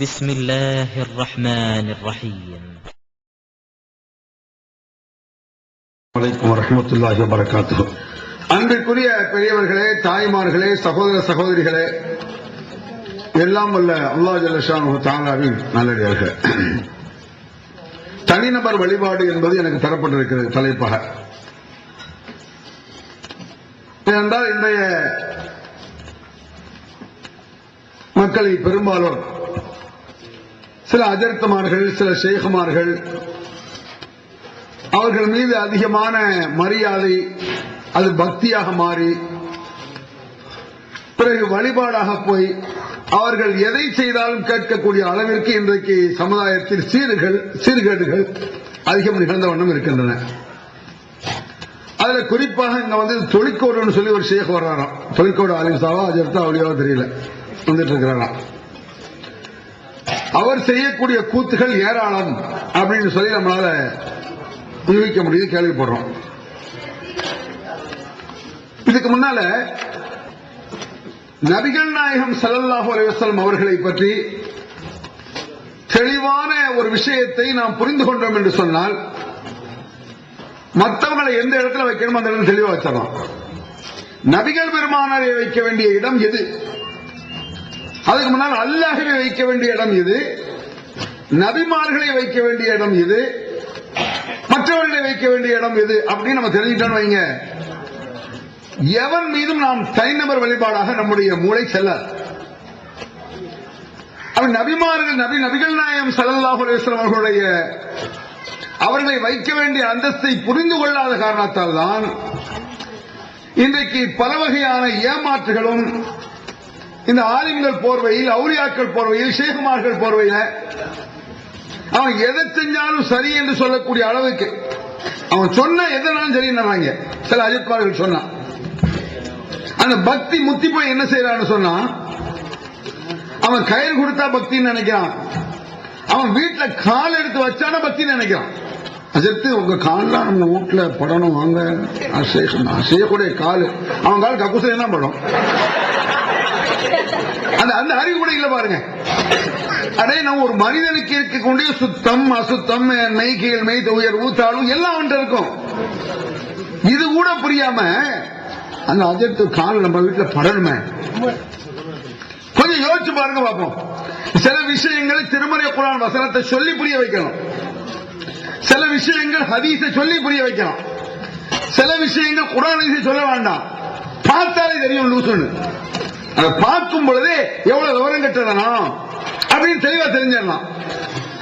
بسم الله الرحمن الرحيم. عليكم ورحمة الله وبركاته. அன்பிற்குரிய பெரியவர்களே, தாய்மார்களே, சகோதர சகோதரிகளே, எல்லாம் வல்ல அல்லாஹ் ஜல்ல ஷானஹு தஆலாவின் நல்லடியார்களே, தனிநபர் வழிபாடு என்பது எனக்கு தரப்பட்டிருக்கிறது தலைப்பாக. ஏனென்றால் இன்றைய மக்களை பெரும்பாலும் சில அஜர்த்தமார்கள், சில ஷேகுமார்கள், அவர்கள் மீது அதிகமான மரியாதை, அது பக்தியாக மாறி பிறகு வழிபாடாக போய் அவர்கள் எதை செய்தாலும் கேட்கக்கூடிய அளவிற்கு இன்றைக்கு சமுதாயத்தில் சீர்கேடுகள் அதிகம் நிகழ்ந்த வண்ணம் இருக்கின்றன. அதுல குறிப்பாக இங்க தொழிற்கோடுன்னு சொல்லி ஒரு ஷேக் வர்றாராம். தொழிற்கோடு ஆலிம்சாவா அஜர்த்தா அவளியாவோ தெரியல, வந்துட்டு இருக்கிறாராம். அவர் செய்யக்கூடிய கூத்துகள் ஏராளம் அப்படின்னு சொல்லி நம்மளால யூகிக்க முடியுது, கேள்விப்படுறோம். இதுக்கு முன்னால நபிகள் நாயகம் ஸல்லல்லாஹு அலைஹி வஸல்லம் அவர்களை பற்றி தெளிவான ஒரு விஷயத்தை நாம் புரிந்து கொண்டோம் என்று சொன்னால், மற்றவங்களை எந்த இடத்துல வைக்கணும் அந்த இடத்துல தெளிவா வச்சிடலாம். நபிகள் பெருமானாரை வைக்க வேண்டிய இடம் எது, அதுக்கு முன்னால் அல்லாஹ்வை வைக்க வேண்டிய இடம் எது, நபிமார்களை வைக்க வேண்டிய இடம் எது, மற்றவர்களை வைக்க வேண்டிய இடம் எது அப்படின்னு நம்ம தெரிஞ்சுட்டோம் வைங்க, எவன் மீதும் நாம் தனிநபர் வழிபாடாக நம்முடைய மூளை செல்லாது. நபிமார்கள், நபிகள் நாயகம் ஸல்லல்லாஹு அலைஹி வஸல்லம் அவர்களுடைய அவர்களை வைக்க வேண்டிய அந்தஸ்தை புரிந்து கொள்ளாத காரணத்தால் தான் இன்றைக்கு பல வகையான ஏமாற்றுகளும் இந்த ஆலிம்கள் போர்வையில், அவுலியாக்கள் போர்வையில், ஷேகுமார்கள் போர்வையில் அவன் எதை செஞ்சாலும் சரி என்று சொல்லக்கூடிய அளவுக்கு அவன் சொன்ன எதனாலும் சரின்னு சில அஜித்மார்கள் சொன்னா, அந்த பக்தி முத்தி போய் என்ன செய்யறான்னு சொன்னா, அவன் கயிறு கொடுத்தா பக்தின்னு நினைக்கிறான், அவன் வீட்டுல கால் எடுத்து வச்சான பக்தின்னு நினைக்கிறான். அஜித்து உங்க கால்லாம் நம்ம வீட்டுல படணும் வாங்க, ஷேகுடைய கால், அவன் கால் கக்கூசில என்ன படம், அந்த அறிவு கூட இல்ல பாருங்க. அடே நம்ம ஒரு மனிதனுக்கு இருக்கக்கூடிய சுத்தம் அசுத்தம், மெய் கீழ் மெய் உயர் ஊத்தாலும் எல்லாம் ஒன்று இருக்கும். இது கூட புரியாம அந்த அஜர்த்து கால் நம்ம வீட்டுல படணுமே, கொஞ்சம் யோசிச்சு பாருங்க பார்ப்போம். சில விஷயங்களை திருமறை குர்ஆன் வசனத்தை சொல்லி புரிய வைக்கணும், சில விஷயங்கள் ஹதீஸை சொல்லி புரிய வைக்கலாம், சில விஷயங்கள் குர்ஆன் ஹதீஸை சொல்ல வேண்டாம், பார்த்தாலே தெரியும் லூசுன்னு. அதை பார்க்கும் பொழுதே எவ்வளவு விவரம் கட்டுறதா அப்படின்னு தெளிவா தெரிஞ்சிடலாம்.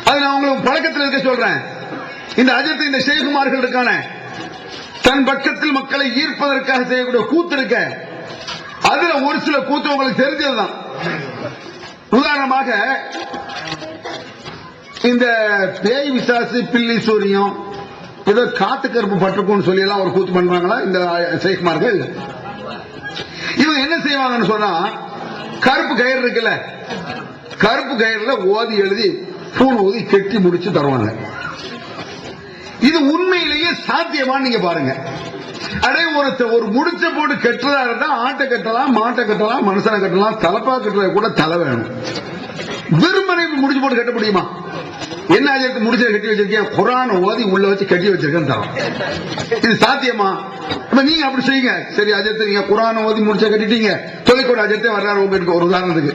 அது நான் உங்களுக்கு பழக்கத்தில் இருக்க சொல்றேன். இந்த அஜத்தை, இந்த ஷேகுமார்கள் இருக்கான, தன் பக்கத்தில் மக்களை ஈர்ப்பதற்காக செய்யக்கூடிய கூத்து இருக்க, அதுல ஒரு சில கூத்து உங்களுக்கு தெரிஞ்சதுதான். உதாரணமாக இந்த பேய் விசாசு, பில்லி சூரியம், ஏதோ காத்து கருப்பு பட்டுக்கும்னு சொல்லி எல்லாம் ஒரு கூத்து பண்றாங்களா இந்த ஷேகுமார்கள்? இவங்க என்ன செய்வாங்கன்னு சொன்னா, கருப்பு கயிறு இருக்குல்ல, கருப்பு கயிறுல ஓதி எழுதி பூண் ஊதி கெட்டி முடிச்சு தருவாங்க. இது உண்மையிலேயே சாத்தியமான்னு நீங்க பாருங்க. அடே ஒரு முடிச்ச போட்டு கெட்டுறதா இருந்தா ஆட்டை கட்டலாம், மாட்டை கட்டலாம், மனுஷனை கட்டலாம், தலப்பா கட்டுறத கூட தலை வேணும். வெறுமனை முடிச்சு போட்டு கட்ட முடியுமா? என்ன ஆஜருக்கு முடிச்ச கட்டி வச்சிருக்கேன், குர்ஆன் ஓதி உள்ள வச்சு கட்டி வச்சிருக்கேன் தரோம். இது சாத்தியமா? நீங்க அப்படி செய்யுங்க. சரி அஜத்தை, நீங்க குர்ஆன் ஓதி முடிச்ச கட்டிட்டீங்க, தொலைக்கூட அஜத்தை வர்றாரு உங்களுக்கு ஒரு உதாரணத்துக்கு,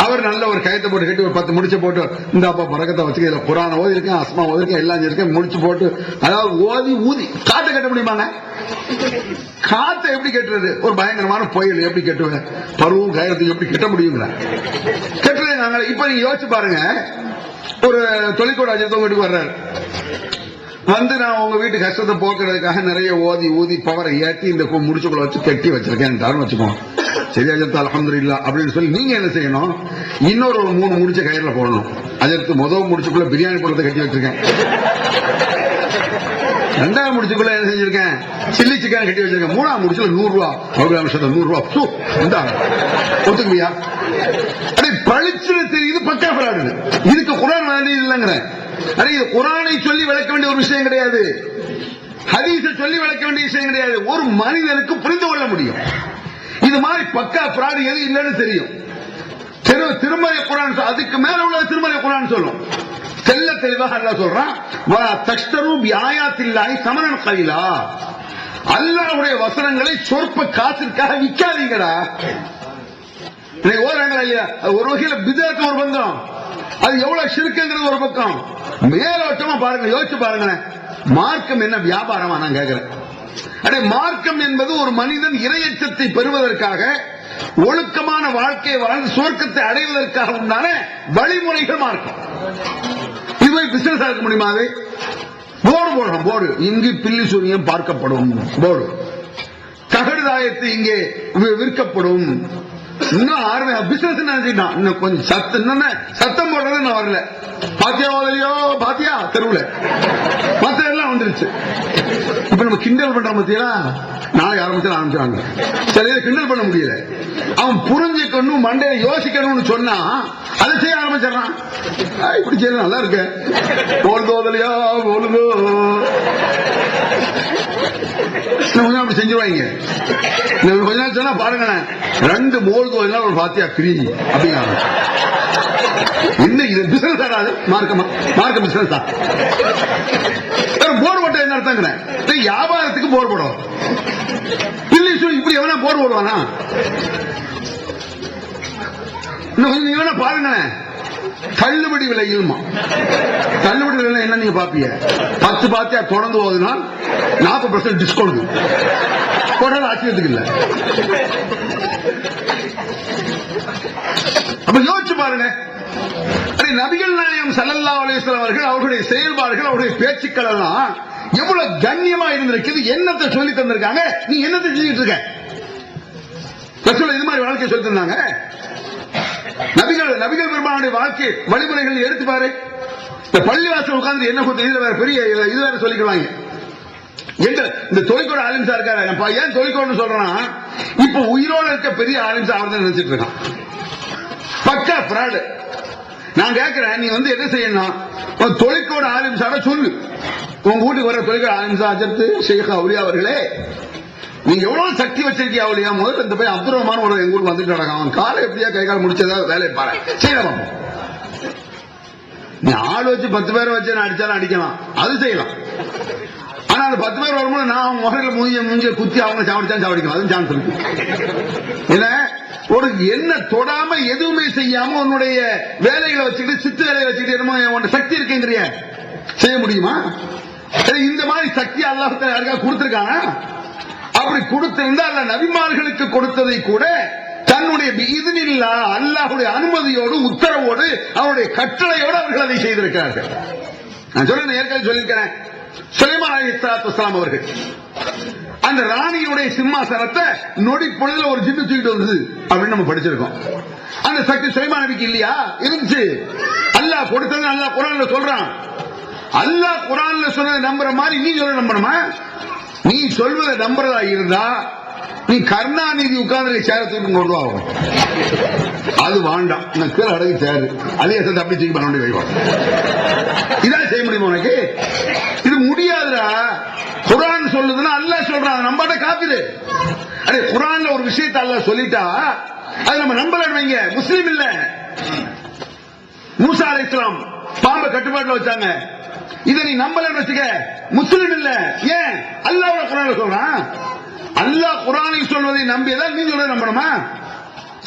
அவர் நல்ல ஒரு கயத்தை போட்டு கட்டி ஒரு 10 முடிச்சு போட்டு இந்த அப்பா பறக்கத்தை வச்சுக்க, இதுல குர்ஆன் ஓதி இருக்கேன், அஸ்மா ஓதி இருக்கேன், எல்லாம் இருக்கேன், முடிச்சு போட்டு அதாவது ஓதி ஊதி காத்தை கட்ட முடியுமாங்க? காத்தை எப்படி கட்டுறது? ஒரு பயங்கரமான புயல் எப்படி கட்டுவேன், பருவம் கயத்தை எப்படி கட்ட முடியுங்களா? கட்டுறது நாங்க. இப்ப நீங்க யோசிச்சு பாருங்க, ஒரு தொழிற்கோடு அஜத்தை வீட்டுக்கு வர்றாரு, நான் உங்க வீட்டு கஷ்டத்தை போக்குறதுக்காக நிறைய ஓதி ஊதி பவரை ஏற்றி இந்த முடிச்சுக்குள்ள வச்சு கட்டி வச்சிருக்கேன் வச்சுக்கோ. சரி அஜர்த்து அல்ஹம்துலில்லாஹ் அப்படின்னு சொல்லி நீங்க என்ன செய்யணும், இன்னொரு 3 முடிச்ச கயிறுல போடணும். அஜர்த்து முதல் முடிச்சுக்குள்ள பிரியாணி பழத்தை கட்டி வச்சிருக்கேன், 2ஆவது முடிச்சுக்குள்ள என்ன செஞ்சிருக்கேன், சில்லி சிக்கன் கட்டி வச்சிருக்கேன், 3ஆவது முடிச்சுல 100 ரூபா, 100 ரூபா ஒத்துக்குவியா? பழிச்சுன்னு தெரியுது, பக்கா பிராடு. இதுக்கு குர்ஆன் வேண்டியது இல்லைங்கிற. இது குர்ஆனை சொல்லி விளக்க வேண்டிய ஒரு விஷயம் கிடையாது, ஹதீஸை சொல்லி விளக்க வேண்டிய விஷயம் கிடையாது. ஒரு மனிதனுக்கு புரிந்து கொள்ள முடியும். இது மாதிரி பக்கா பிராடு எது இல்லைன்னு தெரியும். திருமறை குர்ஆன் அதுக்கு மேல உள்ள திருமறை குர்ஆன் சொல்லும். தெல்ல தெளிவாக அல்லாஹ் சொல்றான், வலா தஷ்தரு பிஆயாத்தில்லாஹி ஸமனன் கலீலா. அல்லாஹ்வுடைய வசனங்களை சொற்ப காசிற்காக விற்காதீங்கடா. ஓராங்களா இல்லையா? ஒரு வகையில பிதஅத் ஒரு பந்தம், அது எவ்வளவு ஷிர்க்குங்கிறது ஒரு பக்கம். மேலோட்டமா பாருங்க, யோசிச்சு பாருங்க, மார்க்கம் என்ன வியாபாரமா? நான் கேட்கிறேன். அடே, மார்க்கம் என்பது ஒரு மனிதன் இறையச்சத்தை பெறுவதற்காக ஒழுக்கமான வாழ்க்கையை வாழ்ந்து சுவர்க்கத்தை அடைவதற்காக உண்டான வழிமுறைகள் மார்க்கம். இதுவே பிசினஸ் இருக்க முடியுமா? போர்டு போடுறோம், போர்டு இங்கு பில்லி சூனியம் பார்க்கப்படும், போர்டு தகடுதாயத்து இங்கே விற்கப்படும். இன்னும் பிசினஸ் நினைச்சுட்டான். இன்னும் கொஞ்சம் சத்தம் போடுறது நான் வரல. பாத்தியா ஓதலையோ, பாத்தியா தெருவுல மத்த எல்லாம் வந்துருச்சு. இப்ப நம்ம கிண்டல் பண்றோம் பத்தியா, நாளை ஆரம்பிச்சாங்க. சரியா கிண்டல் பண்ண முடியல. அவன் புரிஞ்சுக்கணும், மண்டையை யோசிக்கணும்னு சொன்னா அதை செய்ய ஆரம்பிச்சிடறான். இப்படி செய்ய நல்லா இருக்கு, ஓதலையா ஓடுதோ அப்படி செஞ்சுருவாங்க. கொஞ்ச நாள் சொன்னா பாருங்க, 2 மோல்தோ ஒரு பாத்தியா கிரி அப்படிங்கிறாங்க. இன்னும் இது பிசினஸ் ஆகாது, மார்க்க பிசினஸ் தான். போர் போட்ட என்ன அர்த்தங்கிறேன், வியாபாரத்துக்கு போர் போடும். இப்படி எவனா போர் போடுவானா? இன்னும் கொஞ்சம் நீங்க வேணா பாருங்க, தள்ளுபடி விலையில். தள்ளுபடி விலை என்ன நீங்க பாப்பீங்க? 10 பாத்தியா தொடர்ந்து போகுதுன்னா 40% டிஸ்கவுண்ட் போட்டாலும் ஆச்சரியத்துக்கு இல்ல. அப்ப யோசிச்சு பாருங்க, நபிகள் நாயகம் ஸல்லல்லாஹு அலைஹி வஸல்லம் அவர்கள் அவர்களுடைய செயல்பாடுகள், அவருடைய பேச்சுக்கள் எல்லாம் எவ்வளவு கண்ணியமா இருந்திருக்குது. என்னத்தை சொல்லி தந்திருக்காங்க, நீ என்னத்தை செஞ்சுட்டு இருக்க? இது மாதிரி வாழ்க்கை சொல்லி தந்தாங்க. நபிகள் பெருமானுடைய வாழ்க்கை வழிமுறைகள் எடுத்து பாரு. இந்த பள்ளிவாசல் உட்கார்ந்து என்ன இதுல வேற பெரிய இது வேற சொல்லிக்குவாங்க. இந்த தொழிற்கோடு ஆலிம்சா இருக்காரு. ஏன் தொழிற்கோடு சொல்றேன்னா, இப்ப உயிரோடு இருக்க பெரிய ஆலிம்சா அவர் தான் நினைச்சிட்டு இருக்கான். பக்கா பிராடு. நான் கேட்கிறேன், நீ என்ன செய்யணும், தொழிற்கோடு ஆலிம்சாட சொல்லு. உங்க வீட்டுக்கு வர தொழிற்கோடு ஆலிம்சா அஜர்த்து ஷேக் அவுலியா அவர்களே, நீங்க எவ்வளவு சக்தி வச்சிருக்கிய அவுலியா, முதல்ல இந்த போய் அப்துல் ரஹ்மான் ஒரு எங்க ஊருக்கு வந்துட்டு நடக்கும். அவன் காலை எப்படியா கை கால் முடிச்சதா வேலையை பாரு செய்யலாம். நீ ஆள் வச்சு 10 பேரை வச்சு அடிச்சாலும் அடிக்கலாம், அது செய்யலாம். ஆனா அந்த 10 பேர் வரும்போது நான் அவங்க முறையில் மூஞ்சிய குத்தி அவங்க சாவடிச்சாலும் சாவடிக்கலாம், அதுவும் சான்ஸ் இருக்கு. ஏன்னா ஒரு என்ன தொடாம எதுவுமே செய்யாம உன்னுடைய வேலைகளை வச்சுக்கிட்டு சித்து வேலையை வச்சுக்கிட்டு என்னமோ உன்ன சக்தி இருக்குங்கிறிய செய்ய முடியுமா? இந்த மாதிரி சக்தி அல்லாஹ் யாருக்கா கொடுத்திருக்காங்க? அப்படி கொடுத்திருந்தா அல்ல நபிமார்களுக்கு கொடுத்ததை கூட தன்னுடைய இதினில்லா அல்லாஹ்வுடைய அனுமதியோடு உத்தரவோடு அவருடைய கட்டளையோடு அவர்கள் அதை செய்திருக்கிறார்கள். நான் சொல்ல ஏற்கனவே சொல்லியிருக்கிறேன், சுலைமான் அலைஹிஸ்ஸலாத்து வஸ்ஸலாம் அவர்கள் அந்த ராணியுடைய சிம்மாசனத்தை நொடி பொழுதுல ஒரு ஜின்னு தூக்கிட்டு வந்தது அப்படின்னு நம்ம படிச்சிருக்கோம். அந்த சக்தி சுலைமான் நபிக்கு இல்லையா? இருந்துச்சு. அல்லாஹ் கொடுத்தது அல்லாஹ் குர்ஆன்ல சொல்றான். அல்லாஹ் குர்ஆன்ல சொன்னதை நம்புற மாதிரி நீ சொல்ல நம்பணுமா? நீ சொல்வதை நம்புறதா இருந்தா நீ கருணாநிதி உட்கார்ந்து சேர தூக்கி கொண்டு ஆகும். அது வேண்டாம், நான் கீழே அடங்கி சேரு அதே அப்படி தூக்கி பண்ண வைப்பான். இதான் செய்ய முடியுமா உனக்கு? இது முடியாதுடா. குர்ஆன் சொல்லுதுன்னா அல்லாஹ் சொல்றான், நம்பாட்ட காப்பிடு. அடே, குர்ஆன்ல ஒரு விஷயத்தை அல்லாஹ் சொல்லிட்டா அது நம்ம நம்பலன்னு வைங்க, முஸ்லீம் இல்ல. மூசா அலைஹிஸ்ஸலாம் பாம்பை கட்டுப்பாட்டுல வச்சாங்க, இதை நீ நம்பலன்னு வச்சுக்க, முஸ்லீம் இல்ல. ஏன்? அல்லாஹ் குர்ஆன்ல சொல்றான். அல்லாஹ் குர்ஆனில் சொல்வதை நம்பியதான் நீ சொல்றதை நம்பணுமா?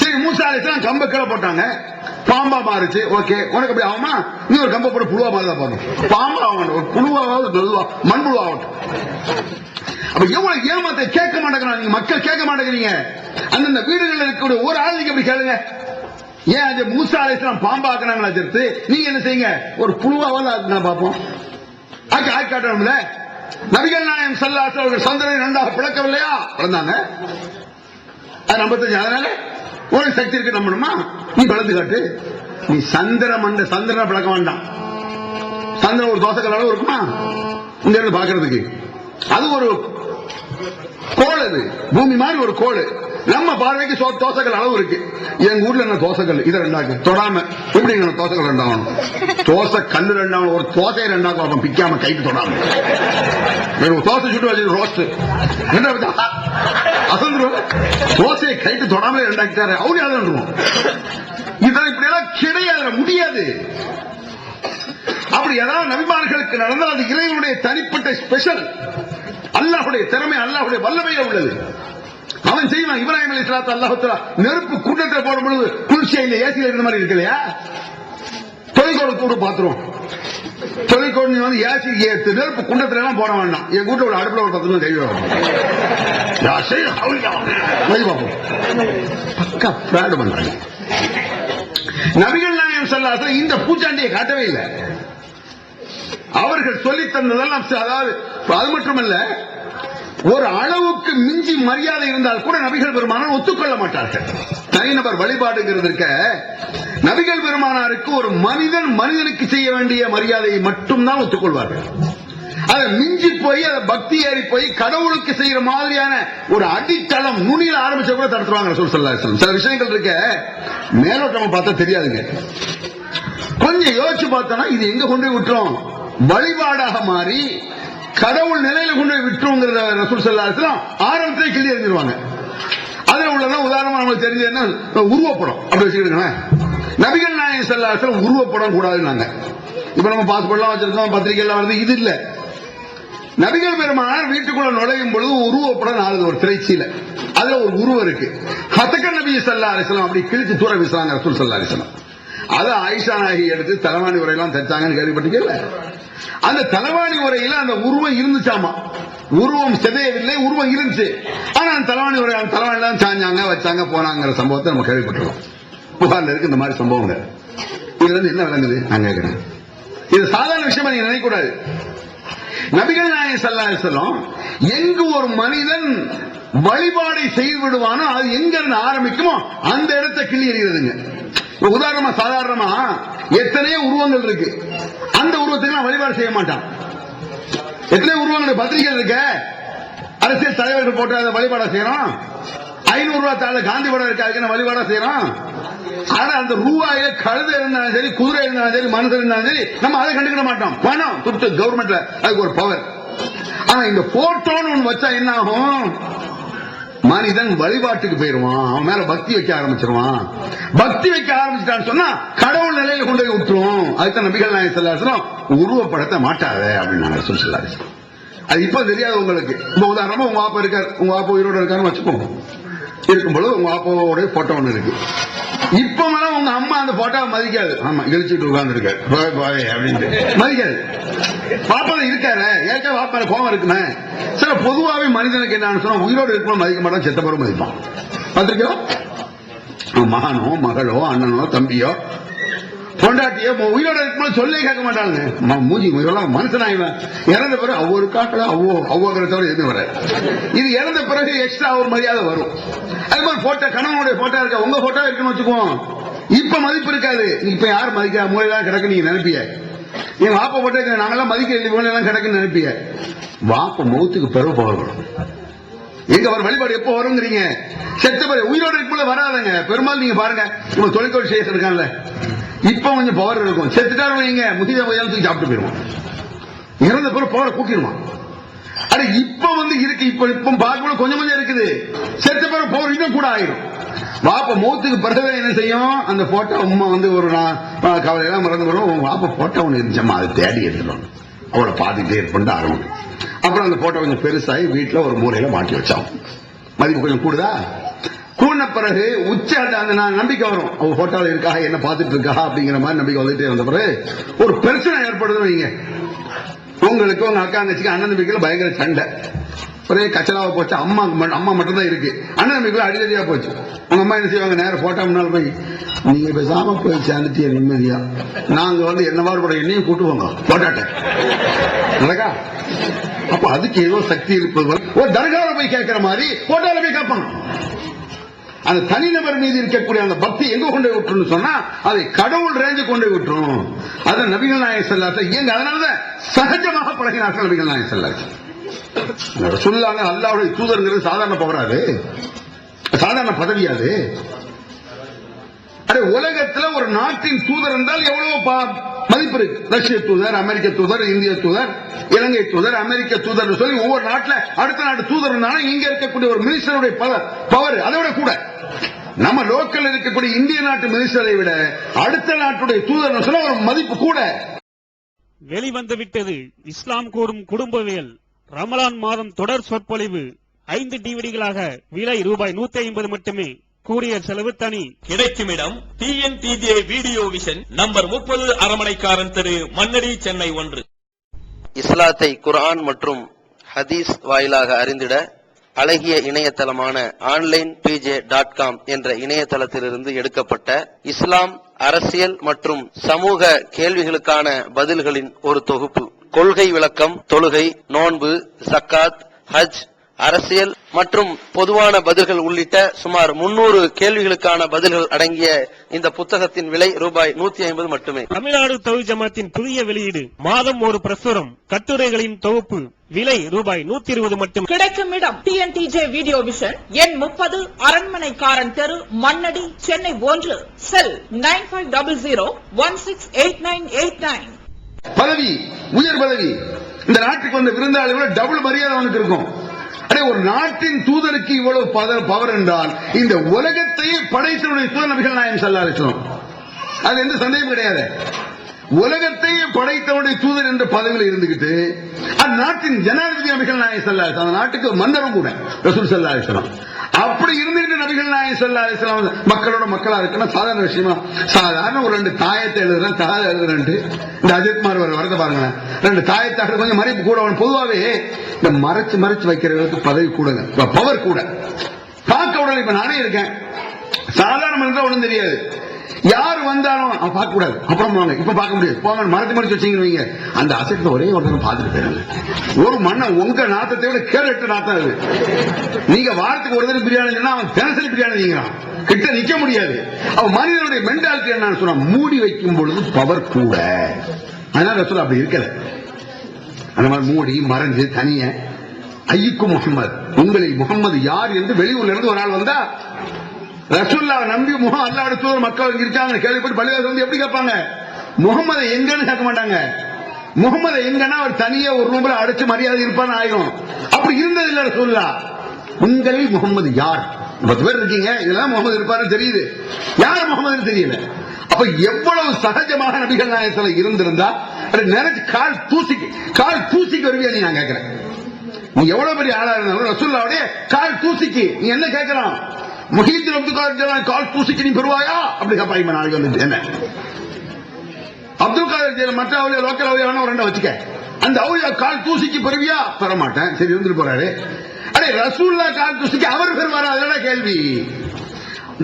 சரி, மூசா அலைஹிஸ்ஸலாம் கம்ப கீழே போட்டாங்க, பாம்பா மாறுச்சு. ஓகே, உனக்கு அப்படி ஆகுமா? நீ ஒரு கம்ப போட்டு புழுவா மாறுதான் பாருங்க, பாம்பா ஆகணும், ஒரு புழுவாவது மண்புழுவா ஆகட்டும். அப்ப எவ்வளவு ஏமாத்த கேட்க மாட்டேங்கிறாங்க, நீங்க மக்கள் கேட்க மாட்டேங்கிறீங்க. அந்தந்த வீடுகளில் இருக்கக்கூடிய ஒரு ஆள் நீங்க அப்படி கேளுங்க, ஏன் அது மூசா அலைஹிஸ்ஸலாம் பாம்பாக்குனாங்களா சேர்த்து, நீங்க என்ன செய்யுங்க, ஒரு புழுவாவது ஆக்குனா பார்ப்போம். ஆக்கி காட்டணும்ல. நபிகள் நாயகம் ஸல்லல்லாஹு அலைஹி வஸல்லம் சந்திரனை நன்றாக பிளக்கவில்லையா? பிளந்தாங்க. அது 55. அதனால ஒரு சக்தி இருக்கு நம்பணுமா? நீ பிளந்து காட்டு. நீ சந்திரனை பிளக்க வேண்டாம். சந்திரன் ஒரு தோசைக்கல் அளவு இருக்குமா இங்க இருந்து பாக்குறதுக்கு? அது ஒரு கோள், அது பூமி மாதிரி ஒரு கோள். நம்ம பார்வைக்கு தோசைகள் அளவு இருக்கு. எங்க ஊர்ல என்ன தோசைகள் இதை ரெண்டாக்கு தொடாம எப்படி தோசைகள் ரெண்டாகணும்? தோசை கல்லு ரெண்டாகணும். ஒரு தோசையை ரெண்டாக்கும் பிக்காம கைட்டு தொடாம தோசை சுட்டு வச்சு ரோஸ்ட் அசந்துருவோம். தோசையை கைட்டு தொடாம ரெண்டாக்கிட்டாரு அவரு யாரும். இத கிடையாது, முடியாது. அப்படி ஏதாவது நபிமார்களுக்கு நடந்தால் அது இறைவனுடைய தனிப்பட்ட ஸ்பெஷல், அல்லாஹ்வுடைய திறமை, அல்லாஹ்வுடைய வல்லமையா உள்ளது. அவன் செய்வான். இப்ராஹிம் அலைஹிஸ்ஸலாத்து அல்லாஹ் தஆலா நெருப்பு கூட்டத்தில் போடும் பொழுது குளிர்ச்சியா இந்த ஏசில இருந்த மாதிரி இருக்கு இல்லையா? தொலைக்கோடு கூட பாத்துருவோம். தொலைக்கோடு வந்து ஏசி நெருப்பு குண்டத்துல எல்லாம் போட வேண்டாம். என் கூட்ட ஒரு அடுப்புல ஒரு 10 நிமிஷம் கை வைப்போம். பக்கா பிராடு பண்றாங்க. நபிகள் நாயகம் ஸல்லல்லாஹு அலைஹி வஸல்லம் இந்த பூச்சாண்டியை காட்டவே இல்லை. அவர்கள் சொல்லி தந்ததெல்லாம், அதாவது அது மட்டுமல்ல, ஒரு அளவுக்கு மிஞ்சி மரியாதை இருந்தால் கூட நபிகள் பெருமானார் ஒத்துக்கொள்ள மாட்டார்கள். தனிநபர் வழிபாடுங்கிறதுக்க நபிகள் பெருமானாருக்கு ஒரு மனிதனுக்கு செய்ய வேண்டிய மரியாதையை மட்டும்தான் ஒத்துக்கொள்வார்கள். அதை மிஞ்சி போய் அதை பக்தி ஏறி போய் கடவுளுக்கு செய்யற மாதிரியான ஒரு அடித்தளம் நுனியில ஆரம்பிச்ச கூட தடுத்துருவாங்க ரசூல் ஸல்லல்லாஹு அலைஹி வஸல்லம். சில விஷயங்கள் இருக்க மேலோட்டமா பார்த்தா தெரியாதுங்க. கொஞ்சம் யோசிச்சு பார்த்தோம்னா இது எங்க கொண்டு போய் விட்டுறோம், வழிபாடாக மாறி கடவுள் நிலையில கொண்டு போய் விட்டுருங்கிறத ரசூல் ஸல்லல்லாஹு அலைஹி வஸல்லம் ஆரம்பத்திலே கிள்ளி எறிஞ்சிருவாங்க. அதுல உள்ளதான் உதாரணமா நமக்கு தெரிஞ்சது என்ன, உருவப்படம். அப்படி வச்சுக்கிடுங்களேன், நபிகள் நாயகம் ஸல்லல்லாஹு அலைஹி வஸல்லம் உருவப்படம் கூடாதுன்னாங்க. இப்ப நம்ம பாஸ்போர்ட்லாம் வச்சிருக்கோம், பத்திரிகை எல்லாம் வருது, இது இல்ல. நபிகள் பெருமானார் வீட்டுக்குள்ள நுழையும் பொழுது உருவப்படம் நாளுது, ஒரு திரைச்சீல, அதுல ஒரு உருவம் இருக்கு. ஹதக நபி ஸல்லல்லாஹு அலைஹி வஸல்லம் அப்படி கிழிச்சு தூர வீசுறாங்க ரசூல் ஸல்லல்லாஹு அலைஹி வஸல்லம். அது ஆயிஷா நாயகி எடுத்து தலைவாணி உரையெல்லாம் தச்சாங்கன்னு கேள்விப்பட்டீங்கல்ல. அந்த தலைவாணி உரையில அந்த உருவம் இருந்துச்சாமா. உருவம் சிதையவில்லை, உருவம் இருந்துச்சு. ஆனா அந்த தலைவாணி உரை தலைவாணிலாம் சாஞ்சாங்க, வச்சாங்க, போனாங்கிற சம்பவத்தை நம்ம கேள்விப்பட்டிருக்கோம். புகார்ல இருக்கு இந்த மாதிரி சம்பவங்கள். இதுல இருந்து என்ன விளங்குது நான் கேட்கிறேன். இது சாதாரண விஷயமா நீங்க நினைக்க கூடாது. நபிகள் நாயகம் ஸல்லல்லாஹு அலைஹி வஸல்லம் எங்கு ஒரு மனிதன் வழிபாடை செய்து விடுவானோ அது எங்க இருந்து ஆரம்பிக்குமோ அந்த இடத்தை கிள்ளி எறிகிறதுங்க. உதாரணமா சாதாரணமா எத்தனையோ உருவங்கள் இருக்கு, அந்த உருவத்துக்கு வழிபாடு செய்ய மாட்டான். எத்தனை உருவங்கள் பத்திரிகை இருக்க, அரசியல் தலைவர்கள் போட்டு அதை வழிபாட செய்யறோம். 500 ரூபாய் தாழ காந்தி படம் இருக்கு, அதுக்கு வழிபாட செய்யறோம். ஆனா அந்த ரூபாயில கழுதை இருந்தாலும் சரி, குதிரை இருந்தாலும் சரி, மனுஷன் இருந்தாலும் சரி, நம்ம அதை கண்டுக்கிட மாட்டோம். பணம் துட்டு கவர்மெண்ட்ல அதுக்கு ஒரு பவர். ஆனா இந்த போட்டோன்னு ஒண்ணு வச்சா என்ன ஆகும், மனிதன் வழிபாட்டுக்கு போயிருவான், அவன் மேல பக்தி வைக்க ஆரம்பிச்சிருவான். பக்தி வைக்க ஆரம்பிச்சிட்டான்னு சொன்னா கடவுள் நிலையில கொண்டு போய் விட்டுரும். அதுதான் நபிகள் நாயகம் ஸல்லல்லாஹு அலைஹி வஸல்லம் உருவப்படத்தை மாட்டாத அப்படின்னு ரசூல் ஸல்லல்லாஹு அலைஹி வஸல்லம். அது இப்ப தெரியாது உங்களுக்கு. இப்ப உதாரணமா உங்க அப்பா இருக்காரு, உங்க அப்பா உயிரோட இருக்காருன்னு வச்சுக்கோங்க. இருக்கும்போது உங்க அப்பாவோட போட்டோ ஒண்ணு இருக்கு. இப்ப உங்க அம்மா அந்த போட்டோவை மதிக்காது. ஆமா, இழிச்சிட்டு உட்கார்ந்து இருக்காரு அப்படின்னு மதிக்காது. பாப்பால இருக்காரு, ஏற்கனவே பாப்பால கோவம் இருக்குமே. சில பொதுவாவே மனிதனுக்கு என்னன்னு சொன்னா உயிரோடு இருக்கணும் மதிக்க மாட்டான், செத்த பிறகு மதிப்பான். பார்த்திருக்கோம். மகனோ மகளோ அண்ணனோ தம்பியோ பொண்டாட்டியோ உயிரோட இருக்கும்போது சொல்லே கேட்க மாட்டாங்க. மூஞ்சி உயிரெல்லாம் மனுஷனாயிவன். இறந்த பிறகு ஒவ்வொரு காட்டுல அவ்வோங்கிற தவிர எதுவும் வர. இது இறந்த பிறகு எக்ஸ்ட்ரா ஒரு மரியாதை வரும். அது மாதிரி போட்டோ, கணவனுடைய போட்டோ இருக்க, உங்க போட்டோ இருக்குன்னு வச்சுக்குவோம். இப்ப மதிப்பு இருக்காது. இப்ப யார் மதிக்க மூலையெல்லாம் கிடக்கு நீங்க நினைப்பிய. என் வாப்ப போட்டோ நாங்கெல்லாம் மதிக்க மூலையெல்லாம் கிடக்குன்னு நினைப்பிய. வாப்ப மௌத்துக்கு பிறகு போகணும். எங்க அவர் வழிபாடு எப்போ வருங்கிறீங்க? செத்த பிறகு உயிரோடு இருக்கும்போது வராதுங்க. பெரும்பாலும் நீங்க பாருங்க, இப்ப தொலைக்காட்சி சேஷன் இருக்கான்ல, இப்ப கொஞ்சம் பவர் இருக்கும். செத்துட்டாரு வைங்க, முதிய வயல் தூக்கி சாப்பிட்டு போயிருவான். இறந்த பிறகு பவரை கூட்டிடுவான். அட இப்ப இருக்கு, இப்ப பார்க்கும்போது கொஞ்சம் கொஞ்சம் இருக்குது. செத்த பிறகு பவர் இன்னும் கூட ஆயிரும். வாப்ப மௌத்துக்கு பிறகு என்ன செய்யும், அந்த போட்டோ அம்மா ஒரு கவலையெல்லாம் மறந்து போறோம். வாப்ப போட்டோ ஒண்ணு இருந்துச்சம்மா, அதை தேடி எடுத்துடும். அவளை பார்த்துக்கிட்டே இருப்பேன் ஆரம்பிக்கும். அப்புறம் அந்த போட்டோ கொஞ்சம் பெருசாகி வீட்டுல ஒரு மூலையில மாட்டி வச்சான். மதிப்பு கொஞ்சம் கூடுதா? கூடின பிறகு உச்ச அந்த நம்பிக்கை வரும். அவ போட்டோல இருக்கா, என்ன பார்த்துட்டு இருக்கா அப்படிங்கிற மாதிரி நம்பிக்கை வந்துட்டே வந்த பிறகு ஒரு பிரச்சனை ஏற்படுதுன்னு வைங்க. உங்களுக்கு உங்க அக்கா தங்கச்சிக்கு அண்ணன் நம்பிக்கையில பயங்கர சண்டை, ஒரே கச்சலாவை போச்சு. அம்மா மட்டும் தான் இருக்கு, அண்ணன் நம்பிக்கையில அடிதடியா போச்சு. உங்க அம்மா என்ன செய்வாங்க, நேரம் போட்டோ முன்னால போய் நீங்க பேசாம போய் சேர்ந்துட்டிய நிம்மதியா, நாங்க என்னவாறு கூட என்னையும் கூட்டுவோங்க போட்டாட்ட நடக்கா. அப்ப அதுக்கு ஏதோ சக்தி இருப்பது ஒரு தர்காவில் போய் கேட்கிற மாதிரி போட்டோல போய் கேட்பாங்க. அந்த தனிநபர் மீது இருக்கக்கூடிய அந்த பக்தி எங்க கொண்டு விட்டுரும் சொன்னா அதை கடவுள் ரேஞ்சு கொண்டு விட்டுரும். அதை நபிகள் நாயகம் ஸல்லல்லாஹு அலைஹி வஸல்லம் அதனாலதான் சகஜமாக பழகினார்கள் நபிகள் நாயகம் ஸல்லல்லாஹு அலைஹி வஸல்லம். சொல்லாங்க அல்லாஹ்வுடைய தூதர்ங்கிறது சாதாரண பவராது, சாதாரண பதவியாது. உலகத்துல ஒரு நாட்டின் தூதர் என்றால் எவ்வளவு மதிப்பு இருக்கு. ரஷ்ய தூதர், அமெரிக்க தூதர், இந்திய தூதர், இலங்கை தூதர், அமெரிக்க தூதர் சொல்லி ஒவ்வொரு நாட்டில் அடுத்த நாட்டு தூதர் இருந்தாலும் இங்க இருக்கக்கூடிய ஒரு மினிஸ்டருடைய பவர் அதை விட கூட. நம்ம லோக்கல் இருக்கக்கூடிய இந்திய நாட்டு மினிஸ்டரை விட அடுத்த நாட்டுடைய தூதர் சொன்ன ஒரு மதிப்பு கூட. வெளிவந்துவிட்டது இஸ்லாம் கூறும் குடும்பவியல் ரமலான் மாதம் தொடர் சொற்பொழிவு 5 டிவிடிகளாக விலை ரூபாய் 150 மட்டுமே. கூரியர் செலவு தனி. கிடைக்கும் இடம் TNTJ வீடியோ விஷன் நம்பர் 30 அரமனைக்காரன் தெரு, மண்ணடி, சென்னை 1. இஸ்லாத்தை குர்ஆன் மற்றும் ஹதீஸ் வாயிலாக அறிந்திட அழகிய இணையதளமான onlinepj.com என்ற இணையதளத்திலிருந்து எடுக்கப்பட்ட இஸ்லாம், அரசியல் மற்றும் சமூக கேள்விகளுக்கான பதில்களின் ஒரு தொகுப்பு. கொள்கை விளக்கம், தொழுகை, நோன்பு, ஜக்காத், ஹஜ், அரசியல் மற்றும் பொதுவான பதில்கள் உள்ளிட்ட சுமார் 300 கேள்விகளுக்கான பதில்கள் அடங்கிய இந்த புத்தகத்தின் விலை ரூபாய் 150 மட்டுமே. தமிழ்நாடு தௌஹீத் ஜமாத்தின் புதிய வெளியீடு, மாதம் ஒரு பிரசுரம், கட்டுரைகளின் தொகுப்பு, விலை ரூபாய் 120 மட்டும். கிடைக்கும் இடம் TNTJ வீடியோ விஷன், எண் 30, அரண்மனைக்காரன் தெரு, மண்ணடி, சென்னை 1. செல் 9500168989. பதவி, உயர் பதவி. இந்த நாட்டுக்கு வந்த விருந்தாளிகளோட டபுள் மரியாதை அவனுக்கு இருக்கும். ஒரு நாட்டின் தூதருக்கு இவ்வளவு பவர் என்றால் இந்த உலகத்தையே படைத்தவருடைய தூதர் நபிகள் நாயகம் ஸல்லல்லாஹு அலைஹி வஸல்லம். அது எந்த சந்தேகம் கிடையாது. உலகத்தையே படைத்தவருடைய தூதர் என்ற பதவியில் இருந்துகிட்டு அந்நாட்டின் ஜனாதிபதி நபிகள் நாயகம் ஸல்லல்லாஹு அலைஹி வஸல்லம், நாட்டுக்கு மன்னரும் கூட ரசூல் ஸல்லல்லாஹு அலைஹி வஸல்லம். அப்படி இருந்துகிட்டு நபிகள் நாயகம் ஸல்லல்லாஹு அலைஹி வஸல்லம் மக்களோட மக்களா இருக்குன்னா சாதாரண விஷயமா? சாதாரண ஒரு 2 தாயத்தை எழுதுறேன், தாயை எழுதுறேன். இந்த அஜித்குமார் வரத பாருங்க, 2 தாயத்தாக கொஞ்சம் மறைப்பு கூட. பொதுவாகவே இந்த மறைச்சு மறைச்சு வைக்கிறவங்களுக்கு பதவி கூடங்க, பவர் கூட. பார்க்க உடனே இப்ப நானே இருக்கேன், சாதாரண ஒண்ணும் தெரியாது. யார் வந்தாலும் பார்க்க கூடாது, அப்புறம் வாங்க, இப்ப பார்க்க முடியாது, போங்க மறைச்சு மறைச்சு வச்சீங்க. அந்த அசத்தை ஒரே ஒருத்தர் பார்த்துட்டு போயிருங்க. ஒரு மண்ணை உங்க நாத்தத்தை விட கேட்டு நாத்தம் அது. நீங்க வாரத்துக்கு ஒரு தடவை பிரியாணி சொன்னா அவன் தினசரி பிரியாணி நீங்கிறான், கிட்ட நிக்க முடியாது. அவன் மனிதனுடைய மென்டாலிட்டி என்னன்னு சொன்னா மூடி வைக்கும் பொழுது பவர் கூட. அதனால சொல்ல அப்படி இருக்கல. அந்த மாதிரி மூடி மறைஞ்சு தனிய ஐயுக்கும் முகமது, உங்களில் முகமது யார் என்று வெளியூர்ல இருந்து ஒரு ஆள் வந்தா ரசூலுல்லாஹ் நம்பி அல்லாஹ்வுடைய தூதர் மக்கள் இருக்காங்க கேள்விப்பட்டு பள்ளிவாசல் வந்து எப்படி கேட்பாங்க? முகமது எங்கன்னு கேட்க மாட்டாங்க. முகமது எங்கன்னா அவர் தனியா ஒரு ரூம்ல அடைச்சு மரியாதை இருப்பான்னு ஆயிரும். அப்படி இருந்தது இல்ல ரசூலுல்லாஹ். உங்களில் முகமது யார்? 10 பேர் இருக்கீங்க, இதெல்லாம் முகமது இருப்பாருன்னு தெரியுது, யார் முகமதுன்னு தெரியல. அப்ப எவ்வளவு சகஜமாக நபிகள் நாயகத்துல இருந்திருந்தா நினைச்சு கால் தூசிக்கு வருவியா? நீ நான் கேட்கிறேன், நீ எவ்வளவு பெரிய ஆளா இருந்தாலும் ரசூலுல்லாஹ்வுடைய கால் தூசிக்கு நீ என்ன கேட்கலாம்? முஹீத்தின் அப்துல் காதர் கால் தூசிக்கு நீ பெறுவாயா? அப்படி கேட்பாங்க. நாளைக்கு வந்து என்ன அப்துல் காதர் மற்ற அவுலியா லோக்கல் அவுலியா ஒரு 2 வச்சுக்க, அந்த அவுலியா கால் தூசிக்கு பெறுவியா? பெற மாட்டேன். சரி வந்துட்டு போறாரு. அடே ரசூலுல்லாஹ் கால் தூசிக்கு அவர் பெறுவாரா? அதெல்லாம் கேள்வி.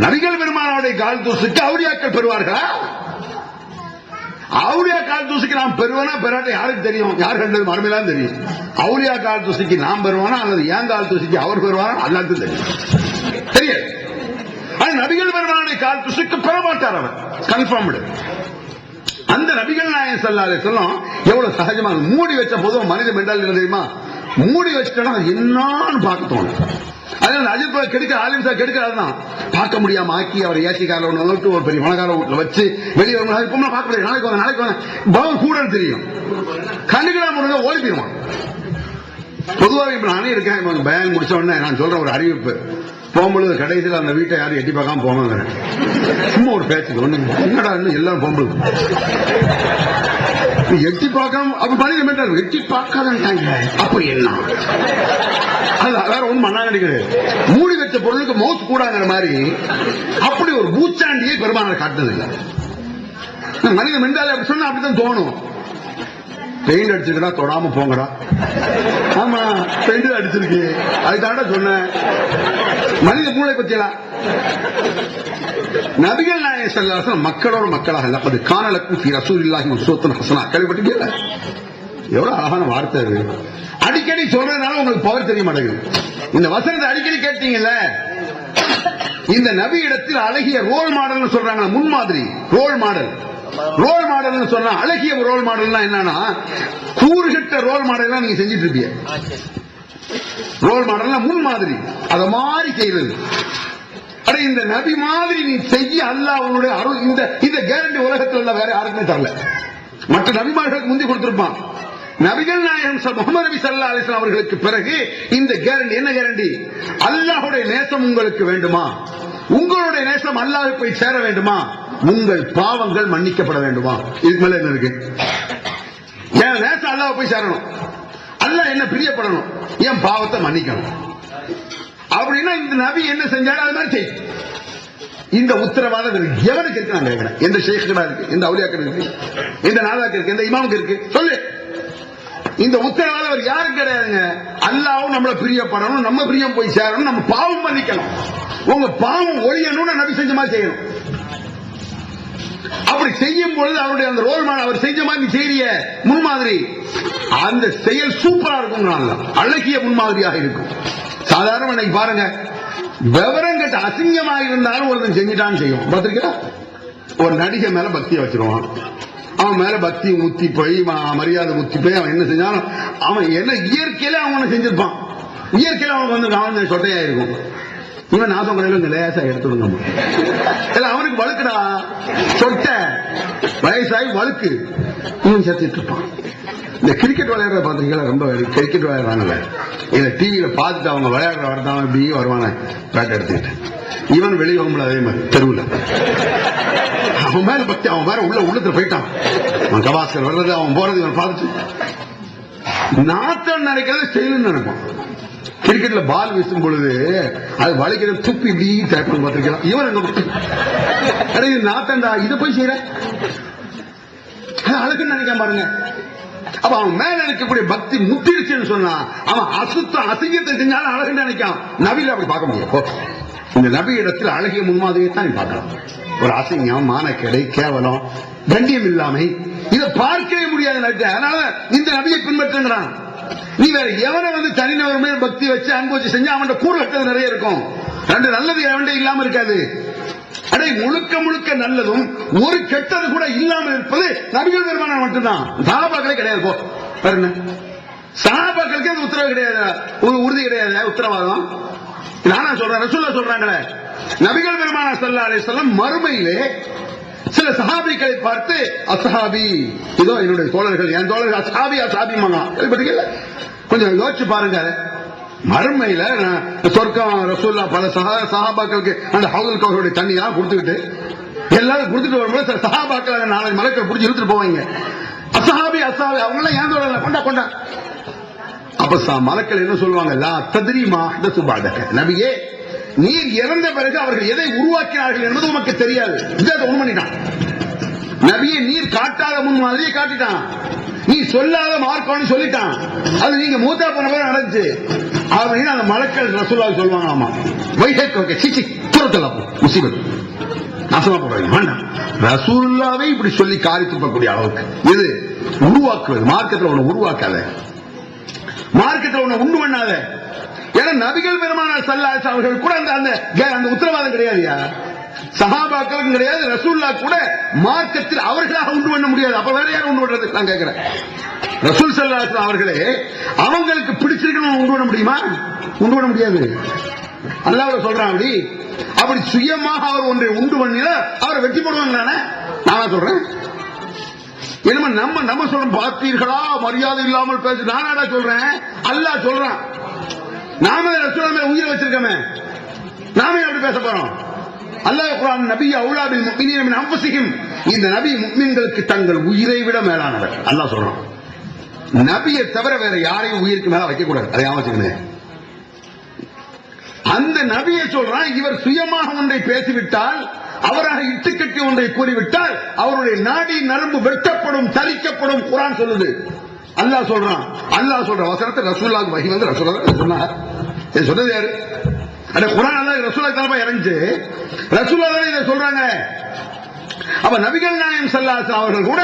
நபிகள் பெருமானாருடைய கால் தூசிக்கு அவுலியாக்கள் பெறுவார்களா? அவுலியா கால் தூசிக்கு நாம் பெறுவோனா பெறாட்ட யாருக்கு தெரியும்? யார் கண்டது மறுமையிலாம் தெரியும். அவுலியா கால் தூசிக்கு நாம் பெறுவோனா அல்லது ஏன் கால் தூசிக்கு அவர் பெறுவாரா அல்லாஹ்வுக்கு தெரியும். தெரியாது. நபிகள் பெருமானுடைய கால் தூசிக்கு பெற மாட்டார் அவர், கன்ஃபார்ம்டு. அந்த நபிகள் நாயகம் ஸல்லல்லாஹு அலைஹி வஸல்லம் எவ்வளவு சகஜமாக மூடி வச்ச போது மனித மெண்டாலிட்டி தெரியுமா? மூடி வச்சுட்டா என்னன்னு பார்க்க தோணும். அதனால அஜித் கெடுக்கிற ஆலிம் சார் கெடுக்கிறாருதான் பார்க்க முடியாம ஆக்கி அவர் ஏசிக்கார ஒன்று ஒரு பெரிய பணக்கார வீட்டுல வச்சு வெளியே இப்ப பார்க்க முடியாது. நாளைக்கு வாங்க பவன் கூட தெரியும், கண்ணுக்கு முருங்க ஓடி போயிருவான். பொதுவாக இப்ப நானே இருக்கேன், பயன் முடிச்ச உடனே நான் சொல்றேன் ஒரு அறிவிப்பு. போகும்பொழுது கடைசியில் அந்த வீட்டை யாரும் எட்டி பார்க்காம போவாங்க. சும்மா ஒரு பேச்சுக்கு ஒண்ணு என்னடா எல்லாரும் போகும்பொழுது எட்டி பார்க்காம அப்ப மனித எட்டி பார்க்காதாங்க. அப்படி என்ன வேற ஒண்ணும் மண்ணாங்க கிடையாது. மூடி வச்ச பொருளுக்கு மவுத் கூடாங்கிற மாதிரி அப்படி ஒரு பூச்சாண்டியை பெருமானார் காட்டுறது இல்லை. மனித மெண்டாலே அப்படி சொன்னா அப்படித்தான் தோணும். பெயிண்ட் அடிச்சிருக்கா தொடாம போங்கடா. ஆமா பெயிண்ட் அடிச்சிருக்கு, அதுக்காக சொன்ன மனித மூளை பத்தியலா. நபிகள் நாயகம் ஸல்லல்லாஹு அலைஹி வஸல்லம் மக்களோட மக்களாக லக்கத் கான லக்கும் ஃபீ ரசூலில்லாஹி உஸ்வத்துன் ஹஸனா கேள்விப்பட்டீங்களா? எவ்வளவு அழகான வார்த்தை அது. அடிக்கடி சொல்றதுனால உங்களுக்கு பவர் தெரிய மாட்டேங்குது. இந்த வசனத்தை அடிக்கடி கேட்டீங்கல்ல, இந்த நபி இடத்தில் அழகிய ரோல் மாடல் சொல்றாங்க, முன்மாதிரி ரோல் மாடல். ரோல் மாடல் சொன்னா அழகிய ரோல் மாடல்னா என்னன்னா கூறுகிட்ட ரோல் மாடல் நீங்க செஞ்சிட்டு இருப்பீங்க. ரோல் மாடல்னா முன்மாதிரி, அத மாதிரி செய்யறது. அட இந்த நபி மாதிரி நீ செய்ய அல்லாஹ் அவனுடைய அருள் இந்த கேரண்டி உலகத்தில் உள்ள வேற யாருக்குமே தரல. மற்ற நபிமார்களுக்கு முந்தி கொடுத்திருப்பான். நபிகள் நாயகம் முஹம்மது நபி ஸல்லல்லாஹு அலைஹி வஸல்லம் அவர்களுக்கு பிறகு இந்த கேரண்டி என்ன கேரண்டி? அல்லாஹ்வுடைய நேசம் உங்களுக்கு வேண்டுமா, உங்களுடைய நேசம் அல்லாஹ்வை போய் சேர வேண்டுமா? உங்கள் பாவங்கள் மன்னிக்கப்பட வேண்டுமா? இதுக்கு மேல என்ன இருக்கு? என் நேசம் அல்லாஹ்வை போய் சேரணும், அல்லாஹ் என்ன பிரியப்படணும், என் பாவத்தை மன்னிக்கணும். அப்படின்னா இந்த நபி என்ன செஞ்சாலும் அது மாதிரி செய். இந்த உத்தரவாதம் எவனுக்கு இருக்கு நான் கேட்கிறேன். எந்த ஷேഖ்களா இருக்கு, எந்த அவுலியாக்கள் இருக்கு, எந்த நாதாக்கள் இருக்கு, எந்த இமாமுக்கு இருக்கு சொல்லு. இந்த உத்தரவாதம் அவர் யாரும் கிடையாதுங்க. அல்லாஹ்வும் நம்மள பிரியப்படணும், நம்ம பிரியம் போய் சேரணும், நம்ம பாவம் மன்னிக்கணும். உங்க பாவம் ஒழியணும்னு நபி செஞ்ச மாதிரி செய்யணும். அப்படி செய்யும் பொழுது அவருடைய அந்த ரோல் மாடல், அவர் செஞ்ச மாதிரி செய்ய முன்மாதிரி, அந்த செயல் சூப்பரா இருக்கும், அழகிய முன்மாதிரியாக இருக்கும். சாதாரண இன்னைக்கு பாருங்க, விவரம் கட்ட அசிங்கமாக இருந்தாலும் ஒருத்தன் செஞ்சுட்டான்னு செய்யும். பார்த்திருக்கா? ஒரு நடிகை மேல பக்தியை வச்சிருவான், அவன் மேல பக்தி முத்தி போய் மரியாதை முத்தி போய் அவன் என்ன செஞ்சாலும் அவன் என்ன இயற்கையில அவனை செஞ்சிருப்பான். இயற்கையில அவனுக்கு வந்து அவன் சொட்டையா இருக்கும். இவன் நாசம் கடையில லேசா எடுத்துடுங்க, அவனுக்கு வழுக்குடா சொட்ட வயசாகி வழுக்கு, இவன் சேர்த்துட்டு இருப்பான். இந்த கிரிக்கெட் விளையாடுற பாத்தீங்களா, ரொம்ப கிரிக்கெட் விளையாடுறாங்கல்ல, இதை டிவியில பார்த்துட்டு அவங்க விளையாடுற வரதான் இப்படி வருவான பேட் எடுத்துக்கிட்டு. இவன் வெளியே வரும்போது அதே மாதிரி தெருவில் அவன் மேல பக்தி, அவன் வேற உள்ளத்துல போயிட்டான், அவன் கவாஸ்கர் வர்றது அவன் போறது இவன் பார்த்துட்டு நாத்தம் நினைக்கிறது ஸ்டைல்னு நினைப்பான். கிரிக்கெட்ல பால் வீசும் பொழுது அது வளைக்கிறது துப்பி இப்படி தேப்பம் பார்த்திருக்கலாம். இவன் அங்க நாத்தண்டா இதை போய் செய்யற அழகுன்னு நினைக்காம பாருங்க. அப்ப அவன் மேல இருக்கக்கூடிய பக்தி முத்திருச்சுன்னு சொன்னா அவன் அசுத்தம் அசிங்கத்தை செஞ்சாலும் அழகுன்னு நினைக்கான். நபியில அப்படி பார்க்க முடியும். இந்த நபி இடத்தில் அழகிய முன்மாதிரியை தான் நீ பார்க்கலாம். ஒரு அசிங்கம், மானக்கடை, கேவலம், கண்ணியம் இல்லாமை இதை பார்க்கவே முடியாது. அதனால இந்த நபியை பின்பற்றுங்கிறான். நீ வேற எவனை வந்து தனிநபர் மேல் பக்தி வச்சு அன்பு வச்சு செஞ்சா அவன் கூட கட்டது நிறைய இருக்கும். ரெண்டு நல்லது எவன்ட இல்லாம இருக்காது. அடே முழுக்க முழுக்க நல்லதும் ஒரு கெட்டது கூட இல்லாமல் இருப்பது நபிகள் பெருமானார் மட்டும்தான். சஹாபாக்களே கிடையாது. போ பாருங்க, சஹாபாக்களுக்கு அது உத்தரவு கிடையாது, உறுதி கிடையாது, உத்தரவாதம். நானா சொல்றேன், ரசூலுல்லாஹ் சொல்றாங்களே, நபிகள் பெருமானார் ஸல்லல்லாஹு அலைஹி வஸல்லம் மறுமையிலே சில சஹாபிகளை பார்த்து அஸ்ஹாபி, இதோ என்னுடைய தோழர்கள், என் தோழர்கள், அஸ்ஹாபி அஸ்ஹாபி மகா, கொஞ்சம் யோசிச்சு பாருங்க. மறுமையில சொர்க்கம் ரசூலுல்லாஹ் பல சஹாபாக்களுக்கு அந்த ஹவுதுல் கௌசருடைய தண்ணியெல்லாம் கொடுத்துக்கிட்டு எல்லாரும் கொடுத்துட்டு வரும்போது சில சஹாபாக்கள் நாலஞ்சு மலக்கள் பிடிச்சி இழுத்துட்டு போவாங்க. அஸ்ஹாபி அஸ்ஹாபி அவங்க எல்லாம் ஏன் தோழர்கள், கொண்டா கொண்டா. அப்ப மலக்கள் என்ன சொல்லுவாங்க, லா தத்ரி மா ஹதஸு பஅதக, நபியே நீர் இறந்த பிறகு அவர்கள் எதை உருவாக்கினார்கள் என்பது உமக்கு தெரியாது. இதை உண்மை பண்ணிட்டான் நபியை. நீர் காட்டாத முன் மாதிரியே காட்டிட்டான், நீ சொல்லாத மார்க்கம்னு சொல்லிட்டான். அது நீங்க மூத்தா போன பிறகு நடந்துச்சு அப்படின்னு அந்த மலக்கள் ரசூலுல்லாஹ் சொல்லுவாங்க. ஆமா வைஹக் சிச்சி துரத்தலாம் முசீபத் நாசமா போடுறாங்க. வேண்டாம், ரசூலுல்லாஹ்வை இப்படி சொல்லி காரி துப்பக்கூடிய அளவுக்கு இது உருவாக்குவது. மார்க்கத்தில் ஒண்ணு உருவாக்காத, மார்க்கத்தில் ஒண்ணு உண்டு பண்ணாத. ஏன்னா நபிகள் பெருமானார் ஸல்லல்லாஹு அலைஹி வஸல்லம் அவர்கள் கூட அந்த உத்தரவாதம் கிடையாதுயா. சஹாபாக்களுக்கும் கிடையாது, ரசூலுல்லாஹ் கூட மார்க்கத்தில் அவர்களாக உண்டு பண்ண முடியாது. அப்ப வேற யாரும் உண்டு பண்றது நான் கேட்கிறேன். ரசூல் ஸல்லல்லாஹு அலைஹி வஸல்லம் அவர்களே அவங்களுக்கு பிடிச்சிருக்கணும் உண்டு பண்ண முடியுமா? உண்டு பண்ண முடியாது. அல்லாஹ் சொல்றான் அப்படி சுயமாக அவர் ஒன்றை உண்டு பண்ணினா அவரை வெற்றி போடுவாங்க. நான் சொல்றேன், என்னமா நம்ம சொல்றோம், பார்த்தீர்களா மரியாதை இல்லாமல் பேசு. நானாடா சொல்றேன், அல்லாஹ் சொல்றான். நாம ரசூலுல்லாஹ் மேல உயிரை வச்சிருக்கோமே, நாமே அப்படி பேச போறோம். அல்லாஹ் குர்ஆன் நபி அவுலா பில் முஃமினீன மின் அன்ஃபுஸிஹிம், இந்த நபி முஃமின்களுக்கு தங்கள் உயிரை விட மேலானவர். அல்லாஹ் சொல்றான். நபியை தவிர வேற யாரையும் உயிருக்கு மேல வைக்க கூடாது. அதை ஆவச்சுக்கணும். அந்த நபியை சொல்றான், இவர் சுயமாக ஒன்றை பேசிவிட்டால், அவராக இட்டுக்கட்டி ஒன்றை கூறிவிட்டால் அவருடைய நாடி நரம்பு வெட்டப்படும், தரிக்கப்படும். குர்ஆன் சொல்லுது. அல்லாஹ் சொல்றான். அல்லாஹ் சொல்ற வசனத்தை ரசூலுல்லாஹ் வஹி வந்து ரசூலுல்லாஹ் சொன்னார். இது சொன்னது யாரு? அட குர்ஆன் அல்லாஹ் ரசூலுல்லாஹ் தரப்பா இறங்குச்சு. ரசூலுல்லாஹ் இதை சொல்றாங்க. அப்ப நபிகள் நாயகம் ஸல்லல்லாஹு அலைஹி வஸல்லம் அவர்கள் கூட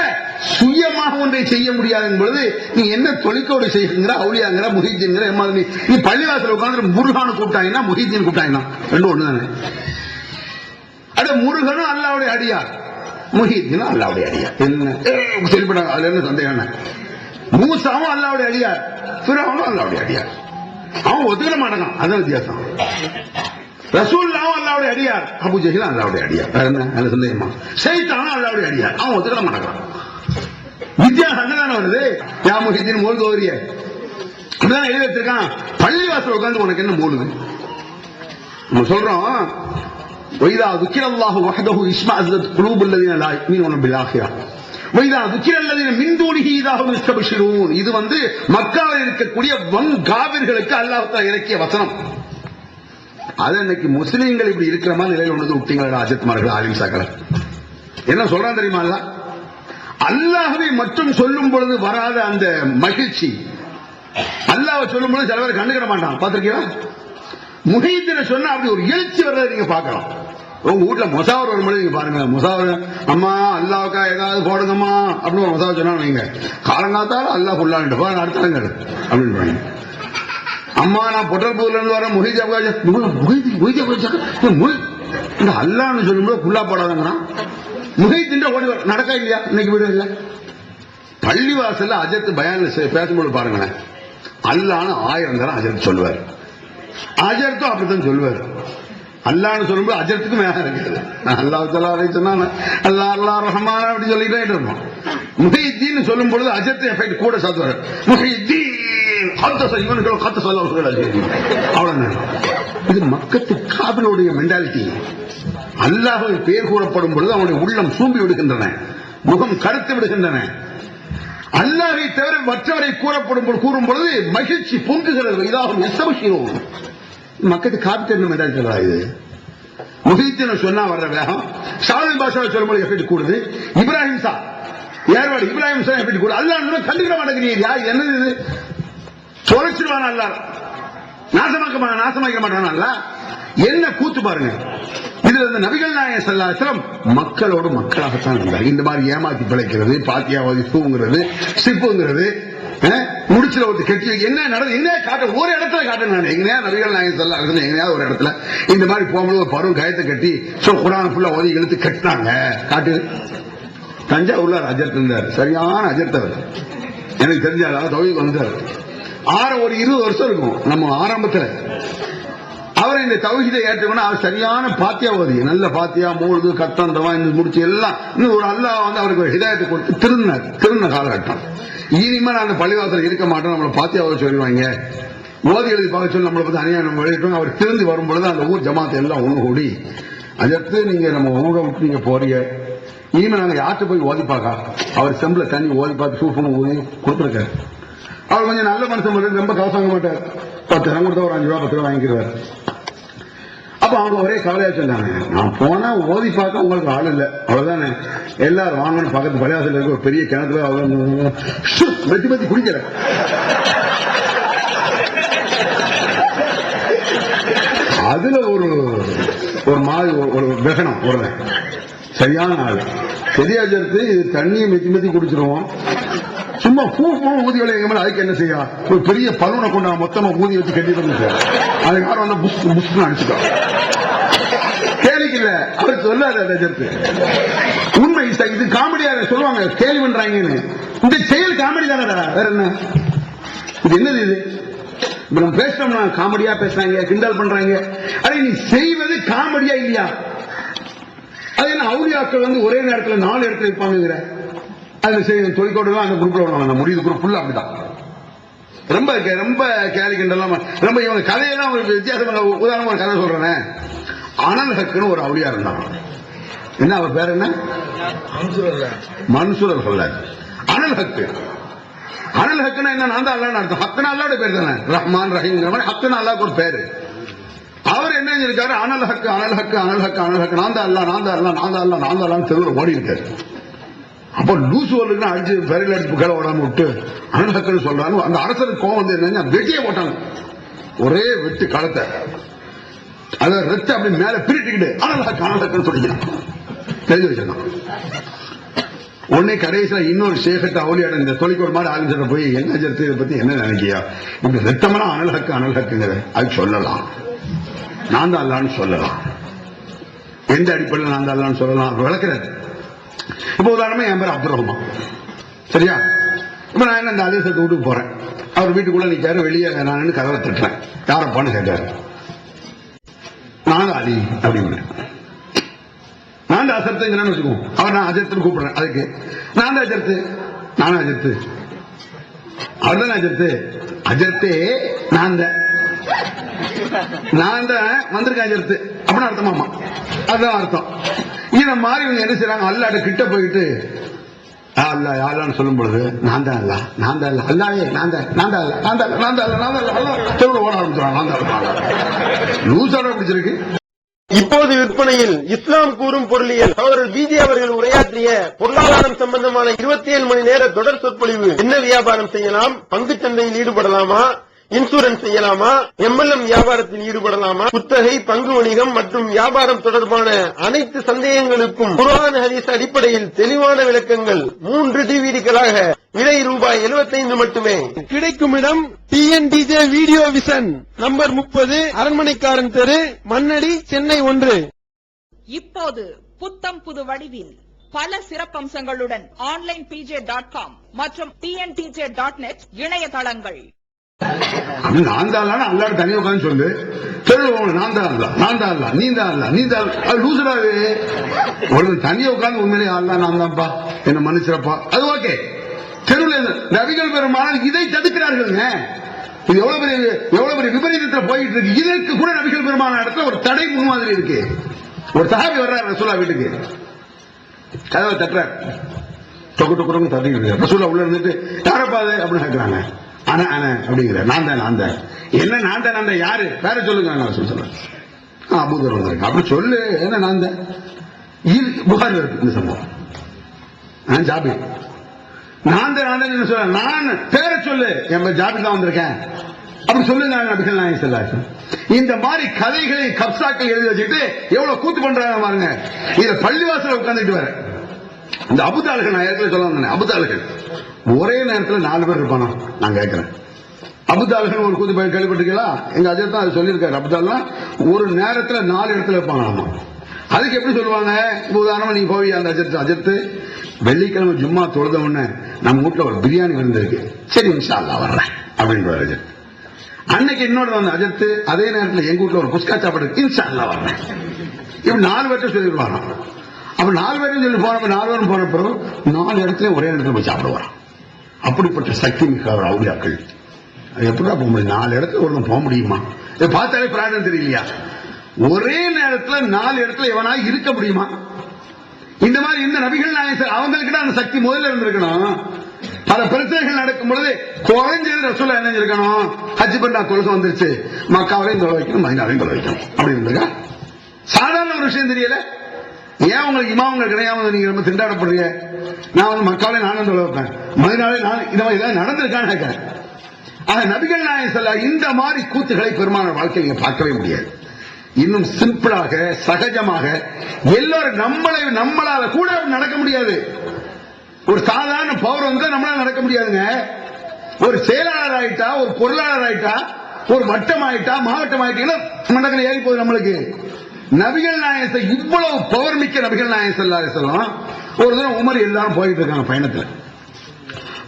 சுயமாக ஒன்றை செய்ய முடியாத பொழுது நீ என்ன தொழிற்கோடு செய்கிற, அவுலியாங்கிற, முஹிதீன்ங்கிற, நீ பள்ளிவாசல் உட்கார்ந்து முருகானு கூப்பிட்டாங்கன்னா முஹிதீன் கூப்பிட்டாங்கன்னா ரெண்டும் ஒண்ணுதானே. அட முருகனும் அல்லாஹ்வுடைய அடியார், முஹிதீனும் அல்லாஹ்வுடைய அடியார். என்ன சொல்லிவிடாங்க, அதுல என்ன சந்தேகம்? மூசாவும் அல்லாஹ்வுடைய அடியார், ஃபிரௌனும் அல்லாஹ்வுடைய அடியார். அவன் ஒத்துக்கிற மாட்டான், அதான் வித்தியாசம். ரசூலுல்லாஹ் அல்லாஹ்வுடைய அடியார், அபூ ஜஹல் அல்லாஹ்வுடைய அடியார். என்ன சந்தேகமா? ஷைத்தானும் அல்லாஹ்வுடைய அடியார், அவன் ஒத்துக்கிற மாட்டான். வித்தியாசம் அங்கதானே வருது. யா முஹிதீன் மோல் கோரிய அப்படிதான் எழுதி வச்சிருக்கான். பள்ளிவாசல் உட்கார்ந்து உனக்கு என்ன மூலுது? நம்ம சொல்றோம், وإذا ذكر الله وحده اشمأزت قلوب الذين لا يؤمنون بالآخرة وإذا ذكر الذين من دونه إذا هم يستبشرون. இது மக்காவில் இருக்கக்கூடிய வன் காவிர்களுக்கு அல்லாஹ் தஆலா இறக்கிய வசனம். அது இன்னைக்கு முஸ்லிம்கள் இப்படி இருக்கிற மாதிரி நிலையில் ஒன்று விட்டீங்களா அஜத்மார்கள் ஆலிம்சாக்கள் என்ன சொல்றான் தெரியுமா? அல்லாஹ்வை மட்டும் சொல்லும் பொழுது வராத அந்த மகிழ்ச்சி, அல்லாஹ்வை சொல்லும் பொழுது சில பேர் கண்டுக்கிற மாட்டான். பார்த்திருக்கீங்களா? முஹைதீனை சொன்னா அப்படி ஒரு எழுச்சி வர்றதை நீங்க பார்க்கலாம். உங்க வீட்டுல முசாவர் வரும்போது நீங்க பாருங்க, முசாவர் அம்மா அல்லாவுக்கா ஏதாவது போடுங்கம்மா அப்படின்னு ஒரு முசாவர் சொன்னா நீங்க காலங்காத்தால அல்லாஹ் ஃபுல்லாண்டு அடுத்தாங்க அப்படின்னு அம்மா நான் பொட்டல்பூர்ல இருந்து வரேன் அல்லான்னு சொல்லும்போது ஃபுல்லா போடாதாங்கிறான். முஹைதீன் ஓடி நடக்கா இல்லையா? இன்னைக்கு வீடு இல்ல. பள்ளிவாசல்ல அஜத் பயான் பேசும்போது பாருங்களேன், அல்லான்னு 1000 தரம் அஜத் சொல்லுவார். அஜர்த்தும் அப்படித்தான் சொல்லுவார். அல்லான்னு சொல்லும்போது அஜர்த்துக்கு மேல இருக்குது. அல்லாஹ் தஆலா சொன்னா அல்லாஹ் அல்லாஹ் ரஹ்மான் அப்படி சொல்லிட்டே இருப்போம். முஹைதீன் சொல்லும் பொழுது அஜர்த்து எஃபெக்ட் கூட சாத்துவார். முஹைதீன் இது மக்கத்து காபிலுடைய மென்டாலிட்டி. அல்லாஹ்வை பேர் கூறப்படும் பொழுது அவனுடைய உள்ளம் சூம்பி விடுகின்றன, முகம் கருத்து விடுகின்றன. அல்லாஹ்வை தவிர மற்றவரை கூறும் பொழுது மகிழ்ச்சி பொங்குகிறது. இதாகும் எஸ்தபஷிரோன். மக்கத்து காபிட்டு என்ன மென்டாலிட்டி இது? முஹைதீனை சொன்னா வர்ற வேகம், ஷாலில் பாஷாவை சொல்லும்போது எஃபெக்ட் கூடுது. இப்ராஹிம் சா ஏர்வாடு இப்ராஹிம் சா எஃபெக்ட் கூடுது. அல்லாஹ் கண்டுக்கிற மாட்டேங்கிறீங்க. என்னது இது? தொலைச்சிருவான் அல்ல, நாசமாக்க மாட்டான். என்ன கூத்து பாருங்க. இதுல நபிகள் நாயகம் ஸல்லல்லாஹு அலைஹி வஸல்லம் மக்களோடு மக்களாகத்தான் இருந்தார். இந்த மாதிரி ஏமாத்தி பிழைக்கிறது, பாத்தியாவதி பூங்கிறது, சிப்புங்கிறது, முடிச்சுல ஒரு கட்சி என்ன நடந்து என்ன காட்ட ஒரு இடத்துல காட்டணும். எங்கேயா நபிகள் நாயகம் ஸல்லல்லாஹு அலைஹி வஸல்லம் எங்கேயாவது ஒரு இடத்துல இந்த மாதிரி போகும்போது ஒரு பருவம் கயத்தை கட்டி குர்ஆன் ஃபுல்லா ஓதி இழுத்து கட்டினாங்க. காட்டு. தஞ்சாவூர்ல அஜர்த் இருந்தார், சரியான அஜர்த்தவர். எனக்கு தெரிஞ்சால தௌஹீத் வந்தார். ஒரு 20 வருஷம் இருக்கும் நம்ம ஆரம்பத்தில். அவர் இந்த தௌஹீதை ஏற்றுக்கணும். அவர் சரியான பாத்தியாவதி, நல்ல பாத்தியா மூழ்கு கத்தந்தவா முடிச்சு எல்லாம் இன்னும் ஒரு அல்லாஹ் அவருக்கு ஒரு ஹிதாயத்தை கொடுத்து திருந்த காலகட்டம். இனிமே அந்த பள்ளிவாசல் இருக்க மாட்டோம், நம்மளை பாத்தியாவதி சொல்லுவாங்க, ஓதி எழுதி பார்க்க சொல்லி நம்மளை பத்தி அநியாயம் நம்ம எழுதிட்டோம். அவர் திருந்து வரும்பொழுது அந்த ஊர் ஜமாத்தை எல்லாம் ஒண்ணு கூடி அதற்கு நீங்க நம்ம ஊரை விட்டு நீங்க போறீங்க, இனிமே நாங்க யார்கிட்ட போய் ஓதி பார்க்க. அவர் செம்பில் தண்ணி ஓதி பார்த்து சூப்பர் ஊதி கொடுத்துருக்காரு. அவர் கொஞ்சம் நல்ல மனுஷன், ரொம்ப காசு வாங்க மாட்டார். 10 ரூபா கொடுத்தா ஒரு 5 ரூபா 10 ரூபா வாங்கிக்கிறார். அப்ப அவங்க ஒரே கவலையா சொன்னாங்க, நான் போனா ஓதி பார்க்க உங்களுக்கு ஆள் இல்லை, அவ்வளவுதானே, எல்லாரும் வாங்கணும். பக்கத்து பள்ளிவாசல் இருக்க ஒரு பெரிய கிணத்துல வெட்டி பத்தி குடிக்கிற அதுல ஒரு மாதிரி ஒரு வெகனம் ஒரு சரியான ஆள். சரியா சேர்த்து இது தண்ணியை மெத்தி குடிச்சிருவோம். சும்மா ஊதி வேலை எங்க மேல அதுக்கு என்ன செய்ய, ஒரு பெரிய பலூனை கொண்டு மொத்தமா ஊதி வச்சு கட்டி வந்து அது யாரும் வந்து புஷ்னு அடிச்சுட்டோம். கேலிக்கு இல்ல, அவர் சொல்லாத உண்மை. இது காமெடியா சொல்லுவாங்க, கேலி பண்றாங்கன்னு. இந்த செயல் காமெடி தானே, வேற என்ன? இது என்னது? இது நம்ம பேசுறோம்னா காமெடியா பேசுறாங்க, கிண்டல் பண்றாங்க. அதை நீ செய்வது காமெடியா இல்லையா? அது என்ன அவுலியாக்கள் ஒரே நேரத்தில் 4 இடத்துல இருப்பாங்க. அது தொழிற்கோடு அந்த குரூப்ல வருவாங்க, முடியுது குரூப் ஃபுல்லா அப்படிதான். ரொம்ப ரொம்ப கேலி கிண்டலாம், ரொம்ப இவங்க கதையெல்லாம் ஒரு வித்தியாசம். உதாரணம் ஒரு கதை சொல்றேன். அனல் ஹக்குன்னு ஒரு அவுலியா இருந்தாங்க. என்ன அவர் பேர் என்ன? மன்சூர் சொல்ல. அனல் ஹக்கு. அனல் ஹக்குன்னா என்ன? நான் தான் அல்லாஹ்னு அர்த்தம். ஹக்குனா அல்லாஹ்வோட பேர் தானே, ரஹ்மான் ரஹீம்ங்கிற மாதிரி. ஹக்குனா அல்லாஹ்வுக்கு ஒரு பேரு. அவர் என்ன செஞ்சிருக்காரு? அனல் ஹக்கு அனல் ஹக்கு அனல் ஹக்கு அனல் ஹக்கு, நான் தான் அல்லாஹ் நான் தான் அல்லாஹ் நான் தான் அல்லாஹ் நான் தான் அல்லாஹ்னு தெருவில் ஓடி இருக்காரு. அப்போ லூசு ஒல்லுக்கு அடிச்சு பெரியல அடிச்சு கீழே ஓடாம விட்டு அனல் ஹக்குன்னு சொல்றாங்க. அந்த அரசருக்கு கோவம் வந்து என்னன்னா வெட்டியே போட்டாங்க, ஒரே வெட்டு களத்தை. அதை ரெட்ட அப்படி மேல பிரிட்டுக்கிட்டு அனல் ஹக்குன்னு சொல்லிக்கிறான், தெரிஞ்சு வச்சிருக்கான். உடனே கடைசியில் இன்னொரு சேகத்தை அவுலியாட இந்த தொழில் ஒரு மாதிரி ஆரம்பிச்சிட போய் என்ன ஜெர்த்து இதை பத்தி என்ன நினைக்கியா, இப்படி ரெட்டமனா அனல் ஹக்குங்கிற அது சொல்லலாம், நான் தான் அல்லான்னு சொல்லலாம். எந்த அடிப்படையில் நான் தான் அல்லான்னு சொல்லலாம் விளக்குறது. இப்ப உதாரணமா என் பேர் அப்துல் ரஹ்மான், சரியா? இப்ப நான் என்ன இந்த அலிசத்தை வீட்டுக்கு போறேன், அவர் வீட்டுக்குள்ள நிக்காரு, வெளியே நான் கதவை தட்டுறேன், யாரப்பான்னு கேட்டாரு. நான் அலி அப்படின்னு, நான் தான் அசர்த்துங்கிறேன்னு வச்சுக்குவோம். அவர் நான் அஜர்த்துன்னு கூப்பிடுறேன், அதுக்கு நான் தான் அஜர்த்து, நானும் அஜர்த்து, அவர் தானே அஜர்த்து, அஜர்த்தே நான் தான். நான் தான் வந்திருக்கேன் அஜர்த்து அப்படின்னு அர்த்தமாமா. அதுதான் அர்த்தம். இத மாதிரி இவங்க என்ன செய்யறாங்க, அல்லாட்ட கிட்ட போயிட்டு அல்லா யாருன்னு சொல்லும் பொழுது நான் தான் அல்லா, நான் தான் அல்ல, அல்லாவே நான் தான், நான் தான் அல்ல, நான் தான், நான் தான், நான் தான் அல்ல, தெருவில் ஓட ஆரம்பிச்சுறாங்க. நான் தான் லூசாரா பிடிச்சிருக்கு. இப்போது விற்பனையில் இஸ்லாம் கூறும் பொருளியல் அவர்கள் பிஜே அவர்கள் உரையாற்றிய பொருளாதாரம் சம்பந்தமான 27 மணி நேர தொடர் சொற்பொழிவு. என்ன வியாபாரம் செய்யலாம், பங்குச் சந்தையில் ஈடுபடலாமா, இன்சூரன்ஸ் செய்யலாமா, MLM வியாபாரத்தில் ஈடுபடலாமா, குத்தகை, பங்கு வணிகம் மற்றும் வியாபாரம் தொடர்பான அனைத்து சந்தேகங்களுக்கும் குர்ஆன் ஹதீஸ் அடிப்படையில் தெளிவான விளக்கங்கள் 3 டிவிடிகளாக விலை ரூபாய் 75 மட்டுமே. கிடைக்கும் இடம் TNTJ வீடியோ விஷன், நம்பர் 30, அரண்மனைக்காரன் தெரு, மண்ணடி, சென்னை 1. இப்போது புத்தம் புது வடிவில் பல சிறப்பம்சங்களுடன் onlinepj.com மற்றும் tntj.net இணையதளங்கள். நான் தான் அல்லாட தனியா உட்காந்து சொல்லு, தெருவில் நான் தான் அல்ல, நான் தான் அல்ல, நீ தான் அல்ல, நீ தான் அது லூசுடாது. ஒரு தனியா உட்காந்து உண்மையிலே அல்ல நான் தான்ப்பா, என்ன மன்னிச்சிரப்பா, அது ஓகே. தெருவில் நபிகள் பெருமாள் இதை தடுக்கிறார்கள். இது எவ்வளவு பெரிய விபரீதத்தில் போயிட்டு இருக்கு. இதற்கு கூட நபிகள் பெருமான இடத்துல ஒரு தடை முன்மாதிரி இருக்கு. ஒரு சஹாபி வர்றாரு ரசூலா வீட்டுக்கு, கதவை தட்டுறாரு, டொக்கு டொக்குன்னு தட்டிட்டு இருக்காரு. ரசூலா உள்ள இருந்துட்டு யாரப்பா அது அப்படின்னு கேட்கிறாங்க. ஆனா அப்படிங்கிற நான் தான் என்ன நான் தான் யாரு வேற சொல்லுங்க சொல்றேன். அபூதர் வந்திருக்கு அப்படி சொல்லு, என்ன நான் தான் புகார் இருக்கு இந்த சம்பவம். ஜாபி நான் தான் சொல்ல, நான் பேரை சொல்லு, என் ஜாபி தான் வந்திருக்கேன் அப்படி சொல்லுங்க நபிகள் நாயகம் ஸல்லல்லாஹு அலைஹி வஸல்லம். இந்த மாதிரி கதைகளை கப்சாக்கள் எழுதி வச்சுட்டு எவ்வளவு கூத்து பண்றாங்க பாருங்க. இத பள்ளிவாசல உட்கார்ந்துட்டு வர இந்த அபுதால்கள், நான் ஏற்கனவே சொல்ல வந்தேன், அபுதால்கள் ஒரே நேரத்தில் 4 பேர் இருப்பானா நான் கேட்கிறேன். அபுதால்கள் ஒரு கூத்து போய் கேள்விப்பட்டிருக்கீங்களா? எங்க அஜர் தான் அது சொல்லியிருக்காரு. அபுதால்னா ஒரு நேரத்தில் 4 இடத்துல இருப்பாங்க. அதுக்கு எப்படி சொல்லுவாங்க? உதாரணமா நீங்க போய் அந்த அஜர்த்து வெள்ளிக்கிழமை ஜும்மா தொழுத உடனே நம்ம வீட்டுல ஒரு பிரியாணி விருந்திருக்கு, சரி இன்ஷா அல்லாஹ் வர்றேன் அப்படின்னு அஜர்த். அன்னைக்கு இன்னொரு வந்து அஜர்த்து அதே நேரத்தில் எங்க வீட்டுல ஒரு புஸ்கா சாப்பாடு இருக்கு, இன்ஷா அல்லாஹ் வர்றேன். இப்படி 4 பேர்ட்ட சொல்லிடுவாங்க. அப்ப 4 பேரும் சொல்லி போனப்ப 4 பேரும் போனப்போ 4 இடத்துல ஒரே இடத்துல போய் சாப்பிடுவாங்க. அப்படிப்பட்ட சக்தி மிக்க அவுலியாக்கள். எப்படிதான் போக முடியும்? 4 இடத்துல ஒருத்தன் போக முடியுமா? இதை பார்த்தாலே பிராணம் தெரியலையா? ஒரே நேரத்துல 4 இடத்துல எவனா இருக்க முடியுமா? இந்த மாதிரி இந்த நபிகள் நாயகம் அவங்களுக்கு அந்த சக்தி முதல்ல இருந்திருக்கணும். பல பிரச்சனைகள் நடக்கும் பொழுது குறைஞ்சது ரசூலா என்ன இருக்கணும், ஹஜ் பண்ணா தொழுகை வந்துருச்சு, மக்காவிலையும் தொலை வைக்கணும், மதீனாவையும் தொலை வைக்கணும் அப்படி இருந்திருக்கா? சாதாரண ஒரு விஷயம் தெரியல. ஏன் உங்களுக்கு இமாம்கள் கிடையாம நீங்க ரொம்ப திண்டாடப்படுறீங்க? நான் வந்து மக்காவிலே நானும் தொலை வைப்பேன், மதீனாவிலே நான் இந்த மாதிரி ஏதாவது நடந்திருக்கான்னு கேட்கிறேன். ஆக நபிகள் நாயகம் ஸல்லல்லாஹு இந்த மாதிரி கூத்துக்களை பெருமான வாழ்க்கை நீங்க பார்க்கவே முடியாது. இன்னும் சிம்பிளாக சகஜமாக எல்லாரும் நம்மளால கூட நடக்க முடியாது. ஒரு சாதாரண பவர் வந்து நம்மளால நடக்க முடியாதுங்க. ஒரு செயலாளர் ஆயிட்டா, ஒரு பொருளாளர் ஆயிட்டா, ஒரு வட்டம் ஆயிட்டா, மாவட்டம் ஆயிட்டீங்கன்னா மண்டக்கல ஏறி போகுது நம்மளுக்கு. நபிகள் நாயகத்தை இவ்வளவு பவர் மிக்க நபிகள் நாயகம் ஸல்லல்லாஹு அலைஹி வஸல்லம் ஒரு தினம் உமர் எல்லாரும் போயிட்டு இருக்காங்க பயணத்துல.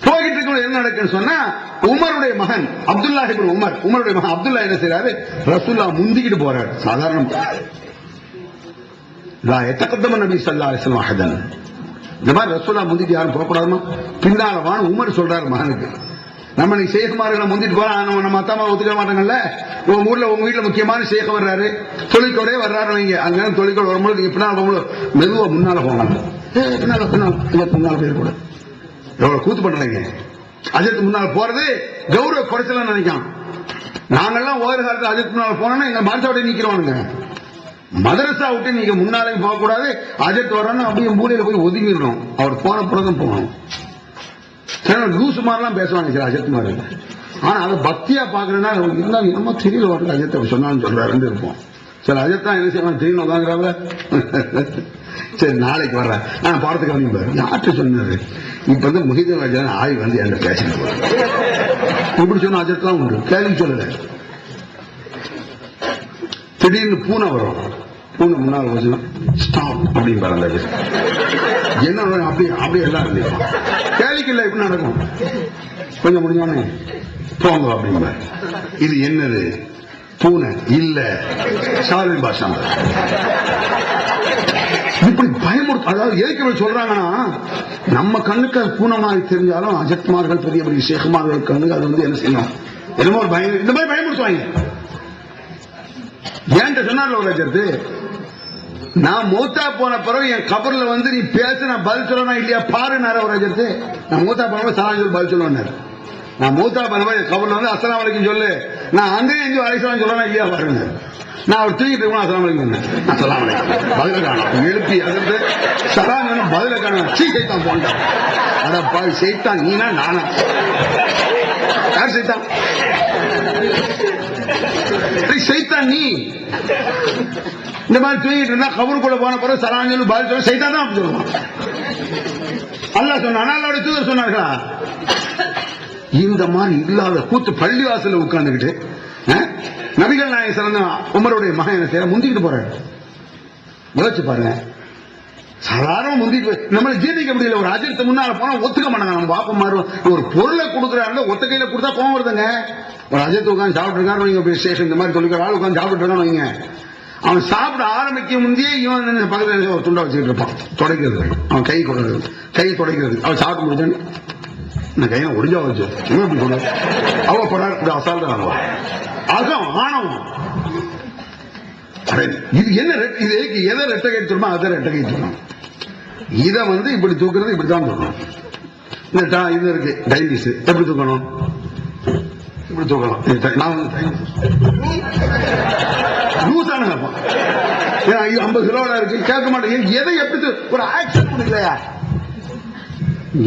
போயிட்டு இருக்க என்ன நடக்குன்னு சொன்னா, உமருடைய மகன் அப்துல்லா இப்னு உமர், உமருடைய மகன் அப்துல்லா என்ன செய்யறாரு, ரசூலுல்லாஹ் முந்திக்கிட்டு போறாரு. சாதாரண லா யதகத்தம நபி ஸல்லல்லாஹு அலைஹி வஸல்லம் அஹதன். இந்த மாதிரி ரசூலுல்லாஹ் முந்திட்டு யாரும் போகக்கூடாதுமா? பின்னால வான்னு உமர் சொல்றாரு மகனுக்கு. நம்ம நீ சேகமார்கள் முந்திட்டு போறோம், நம்ம அத்தாமா ஒத்துக்க மாட்டாங்கல்ல. உங்க ஊர்ல உங்க வீட்டுல முக்கியமான சேக வர்றாரு, தொழிற்கோடே வர்றாரு வைங்க, அங்க தொழிற்கோடு வரும்போது நீங்க பின்னால போகும்போது மெதுவா முன்னால போகணும். முன்னால போயிடக்கூடாது. எவ்வளவு கூத்து பண்றீங்க? அஜித் முன்னால போறது கௌரவ குறைச்சலாம் நினைக்கலாம். நாங்கெல்லாம் ஒரு காலத்துல அஜித் முன்னால போனோம்னா எங்க மரத்தோட நிக்கிறோனுங்க. மதரசா விட்டு நீங்க முன்னாலே போக கூடாது. அஜித் வர்றோம்னா அப்படியே மூலையில போய் ஒதுங்கிடணும். அவர் போன பிறகு போகணும். லூசு மாதிரிலாம் பேசுவாங்க சார் அஜித் மாதிரி. ஆனா அதை பக்தியா பாக்குறேன்னா இருந்தாலும் என்னமோ தெரியல வரல அஜித் அப்படி சொன்னான்னு சொல்றாருன்னு இருப்போம். சரி அஜித் தான் என்ன செய்வாங்க திடீர்னு உதாங்கிறாங்க. சரி நாளைக்கு வர்றேன் நான் பாடத்துக்கு வந்து யார்கிட்ட சொன்னாரு, இப்ப வந்து முஹிதீன் ராஜா ஆய் வந்து என்கிட்ட பேசின இப்படி சொன்ன அஜித் தான் உண்டு, கேள்வி சொல்லல. திடீர்னு பூனை வரும், பூனை முன்னால் வச்சு ஸ்டாப் அப்படின்னு பாருங்க. என்ன அப்படி எல்லாம் இருந்தீங்க கேள்விக்கு இல்லை. இப்படி நடக்கும். கொஞ்சம் முடிஞ்சோடனே போங்க அப்படிங்க. இது என்னது? பூனை இல்ல ஷாலின் பாஷா. இப்படி பயமுறுத்த, அதாவது எதுக்கு சொல்றாங்கன்னா, நம்ம கண்ணுக்கு அது பூனை மாதிரி தெரிஞ்சாலும் அஜத்மார்கள் பெரிய பெரிய ஷேகுமார்கள் கண்ணுக்கு அது வந்து என்ன செய்யணும், என்னமோ ஒரு பயம், இந்த மாதிரி பயமுறுத்துவாங்க. ஏன்ட்ட சொன்னார்ல ஒரு அஜர்த்து, நான் மூத்தா போன பிறகு என் கபர்ல வந்து நீ பேச நான் பதில் சொல்லணும் இல்லையா பாருனார ஒரு அஜர்த்து. நான் மூத்தா போன சலாம் சொல்லி பதில் சொல்லுவேன். நான் மூத்தா போன கபர்ல வந்து அஸ்ஸலாமு அலைக்கும் சொல்லு, நான் அங்கேயும் எங்கேயும் அலைசலாம் சொல்லணும் இல்லையா பாருங்க. நான் அவர் தூக்கிட்டு இருக்கணும் அஸ்ஸலாமு அலைக்கும் அஸ்ஸலாமு அலைக்கும் பதில காணும் எழுப்பி அதாவது சலாம் வேணும் பதில காணும். சைத்தான் போன்றான். அட பாவி சைத்தான் நீனா நானா? யார் சைத்தான்? சைத்தான் நீ. இந்த மாதிரி தூங்கிட்டு இருந்தா கபருக்குள்ள போன பிறகு சலாம் சொல்லி பதில் சொல்ல சைத்தான் தான் சொல்லுவான். அல்லாஹ் சொன்னான், அல்லாஹ்வுடைய தூதர் சொன்னார்களா? இந்த மாதிரி இல்லாத கூத்து பள்ளிவாசல உட்கார்ந்துகிட்டு நபிகள் நாயகம் ஸல்லல்லாஹு உமருடைய மகன் என்ன செய்ய முந்திக்கிட்டு போறாரு. யோசிச்சு பாருங்க. சாதாரண முந்திட்டு நம்மளை ஜீர்ணிக்க முடியல. ஒரு அஜர்த்து முன்னால போனா ஒத்துக்க மாட்டாங்க. நம்ம பாப்ப மாறுவோம். ஒரு பொருளை கொடுக்குறாங்க ஒத்த கையில கொடுத்தா கோவம் வருதுங்க. ஒரு அஜர்த்து உட்காந்து சாப்பிட்டு இருக்காரு ஸ்டேஷன் இந்த மாதிரி சொல்லிக்கிற ஆள் உட்காந்து சாப்பிட்டு இருக்கான்னு வைங்க. அவன் சாப்பிட ஆரம்பிக்க முந்தையே இவன் பக்கத்துல ஒரு துண்டா வச்சுக்கிட்டு இருப்பான் துடைக்கிறது. அவன் கை கொடுக்கிறது கை துடைக்கிறது. அவன் சாப்பிட்டு முடிச்சான்னு நான் கையில ஒடிஞ்சா வச்சு எப்படி சொல்ல அவ போறாரு அசால்தான் அகம் ஆணவம். இது என்ன இது எதை ரெட்டை கை சொல்லுமா அதை ரெட்டை கை சொல்லணும். இதை வந்து இப்படி தூக்குறது இப்படித்தான் தூக்கணும். இந்த இது இருக்கு டைனிஸ் எப்படி தூக்கணும் இப்படி தூக்கணும். நான் லூசான 50 கிலோட இருக்கு கேட்க மாட்டேன். எதை எப்படி ஒரு ஆக்ஷன் கொடுக்கலையா?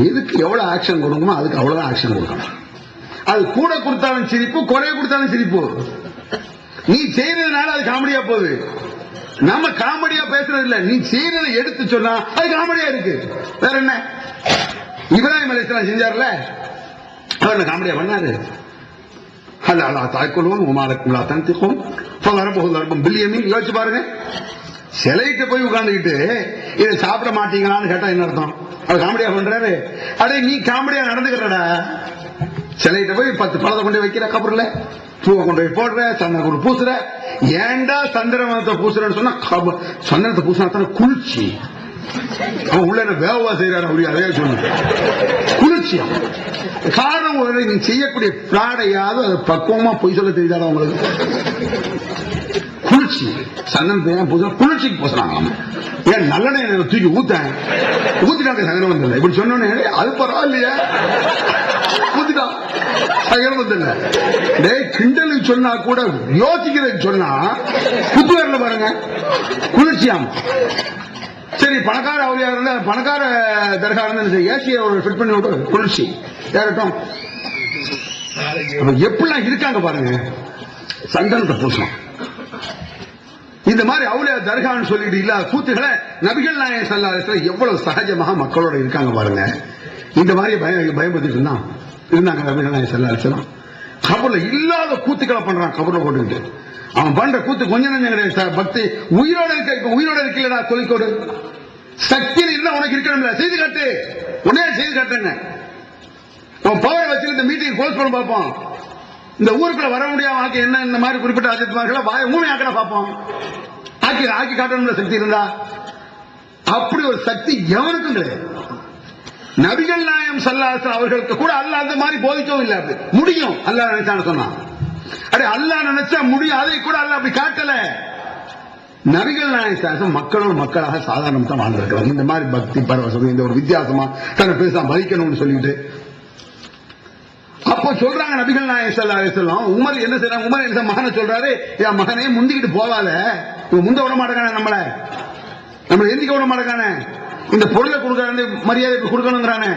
எதுக்கு எவ்வளவு ஆக்ஷன் கொடுக்கணுமோ அதுக்கு அவ்வளவுதான் ஆக்ஷன் கொடுக்கணும். அது கூட கொடுத்தாலும் சிரிப்பு குறைய கொடுத்தாலும் சிரிப்பு. நீ செய்யறதுனால அது காமெடியா போகுது. நம்ம காமெடியா பேசுறது இல்ல, நீ செய்யறதை எடுத்து சொன்னா அது காமெடியா இருக்கு. வேற என்ன? இப்ராஹிம் அலைஹிஸ்ஸலாம் செஞ்சார்ல, அவர் காமெடியா பண்ணாரு. ஹலா தாய்க்குழுவும் உமாலக்கும்லா தந்திக்கும் பலரம்பும் பில்லியமீன். யோசிச்சு பாருங்க. சிலைக்கு போய் உட்கார்ந்துக்கிட்டு இதை சாப்பிட மாட்டீங்களான்னு கேட்டா என்ன அர்த்தம்? அவர் காமெடியா பண்றாரு. அடே நீ காமெடியா நடந்துக்கிறடா. சிலைகிட்ட போய் 10 பழத்தை கொண்டு வைக்கிற கபர்ல பூவை கொண்டு போய் போடுற சந்தன கொண்டு பூசுற. ஏண்டா சந்திரமத்தை பூசுறன்னு சொன்னா சந்தனத்தை பூசினா குளிர்ச்சி. அவன் உள்ள என்ன வேவா செய்யறாரு அப்படி அதே சொல்லு குளிர்ச்சியா. காரணம் ஒரு நீ செய்யக்கூடிய பிராடையாவது அது பக்குவமா பொய் சொல்ல தெரியாதா உங்களுக்கு? குளிர்ச்சி சந்தனத்தை ஏன் பூச குளிர்ச்சிக்கு பூசுறாங்க. ஏன் நல்லெண்ணெய் தூக்கி ஊத்திட்டாங்க சகனம் வந்தல இப்படி சொன்னோன்னே அது பரவாயில்லையா ஊத்திட்டான் சகனம் வந்தல. கிண்டலுக்கு சொன்னா கூட யோசிக்கிறதுக்கு சொன்னா குத்து வரல பாருங்க குளிர்ச்சியாம். சரி பணக்கார அவளியா இருந்தா பணக்கார தர்கா இருந்தா ஏசியை ஃபிட் பண்ணி விட்டு குளிர்ச்சி யாரட்டும். எப்படிலாம் இருக்காங்க பாருங்க. சந்தனத்தை பூசணும். இந்த மாதிரி அவுலியா தர்கான்னு சொல்லிட்டு இல்லாத கூத்துக்களை நபிகள் நாயகம் ஸல்லல்லாஹு அலைஹி வஸல்லம் எவ்வளவு சகஜமாக மக்களோட இருக்காங்க பாருங்க. இந்த மாதிரி பயன்படுத்திட்டு இருந்தாங்க நபிகள் நாயகம் ஸல்லல்லாஹு அலைஹி வஸல்லம். கபர்ல இல்லாத கூத்துக்களை பண்றான். கபர்ல போட்டுக்கிட்டு அவன் பண்ற கூத்து கொஞ்சம் நஞ்சம் கிடையாது. பக்தி உயிரோட இருக்க. இப்ப உயிரோட இருக்கலடா சொல்லிக்கோடு. சக்தி இருந்தா உனக்கு இருக்கணும்ல. செய்து காட்டு. உடனே செய்து காட்டுங்க. அவன் பவர் வச்சு இந்த மீட்டிங் க்ளோஸ் பண்ண பார்ப்போம். இந்த ஊருக்குள்ள வர முடியாம ஆக்கி என்ன இந்த மாதிரி குறிப்பிட்ட அஜித்மார்களை வாய மூணு ஆக்கட பார்ப்போம். ஆக்கி காட்டணும்ல சக்தி இருந்தா. அப்படி ஒரு சக்தி எவனுக்கும் கிடையாது. நபிகள் நாயகம் ஸல்லல்லாஹு அலைஹி வஸல்லம் அவர்களுக்கு கூட அல்லாஹ் அந்த மாதிரி போதிக்கவும் இல்லை. அப்படி முடியும் அல்லாஹ் நினைச்சான்னு சொன்னான். அடே அல்லாஹ் நினைச்சா முடியும். அதை கூட அல்லாஹ் அப்படி காட்டல. நபிகள் நாயகம் மக்களோட மக்களாக சாதாரணமா தான் வாழ்ந்திருக்கிறாங்க. இந்த மாதிரி பக்தி பரவசம் இந்த ஒரு வித்தியாசமா தன்னை பேச மதிக்கணும்னு சொல்லிட்டு அப்போ சொல்றாங்க நபிகள் நாயகம் ஸல்லல்லாஹு அலைஹி வஸல்லம். உமர் என்ன செய்றாங்க? உமர் என்ன மகனை சொல்றாரு, என் மகனே முந்திக்கிட்டு போவாத. முந்த விட மாட்டேங்கானே நம்மளை எந்திக்க விட மாட்டேங்கானே. இந்த பொருளை கொடுக்கறானே மரியாதை கொடுக்கணுங்கிறானே.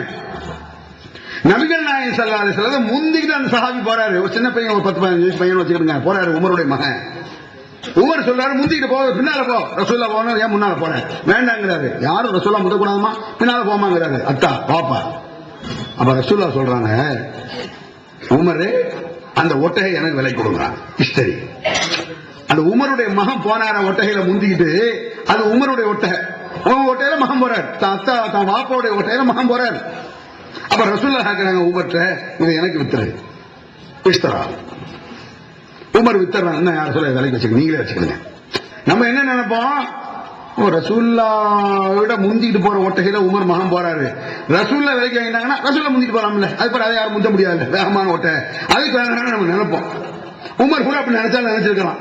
நபிகள் நாயகம் ஸல்லல்லாஹு அலைஹி வஸல்லம் முந்திக்கிட்டு அந்த சஹாபி போறாரு. ஒரு சின்ன பையன் ஒரு 10-15 வயசு பையன் வச்சுக்கிடுங்க போறாரு. உமருடைய மகன். உமர் சொல்றாரு முந்திக்கிட்டு போ, பின்னால போ. ரசூலுல்லாஹ் போகணும். ஏன் முன்னால போறேன்? வேண்டாங்கிறாரு. யாரும் ரசூலுல்லாஹ் முந்த கூடாதுமா பின்னால போமாங்கிறாரு. அத்தா பாப்பா. அப்ப ரசூலுல்லாஹ் சொல்றாங்க, உமரு அந்த ஒட்டகை எனக்கு விலை கொடுங்க. ஹிஸ்டரி. அந்த உமருடைய மகன் போனார ஒட்டகையில முந்திக்கிட்டு அது உமருடைய ஒட்டகை. ஒட்டையில மகன் போறாரு. அத்தா தான் வாப்பாவுடைய ஒட்டையில மகன் போறாரு. அப்ப ரசூலுல்லாஹ் கேக்குறாங்க உமர்ட்ட, இதை எனக்கு வித்துரு. இஷ்டரா. உமர் வித்துறாங்க. என்ன யார் சொல்ல விலைக்கு வச்சுக்க நீங்களே வச்சுக்கோங்க. நம்ம என்ன நினைப்போம்? ரசூலுல்லாஹ்விட முந்திட்டு போற ஒட்டகையில உமர் மகன் போறாரு. ரசூலுல்லாஹ் விலைக்கு வாங்கிட்டாங்கன்னா ரசூலுல்லாஹ் முந்திட்டு போறாமல. அதுக்கு அதை யாரும் முந்த முடியாது. வேகமான ஒட்டை அதுக்கு வேணாம் நம்ம நினைப்போம். உமர் கூட அப்படி நினைச்சா நினைச்சிருக்கலாம்.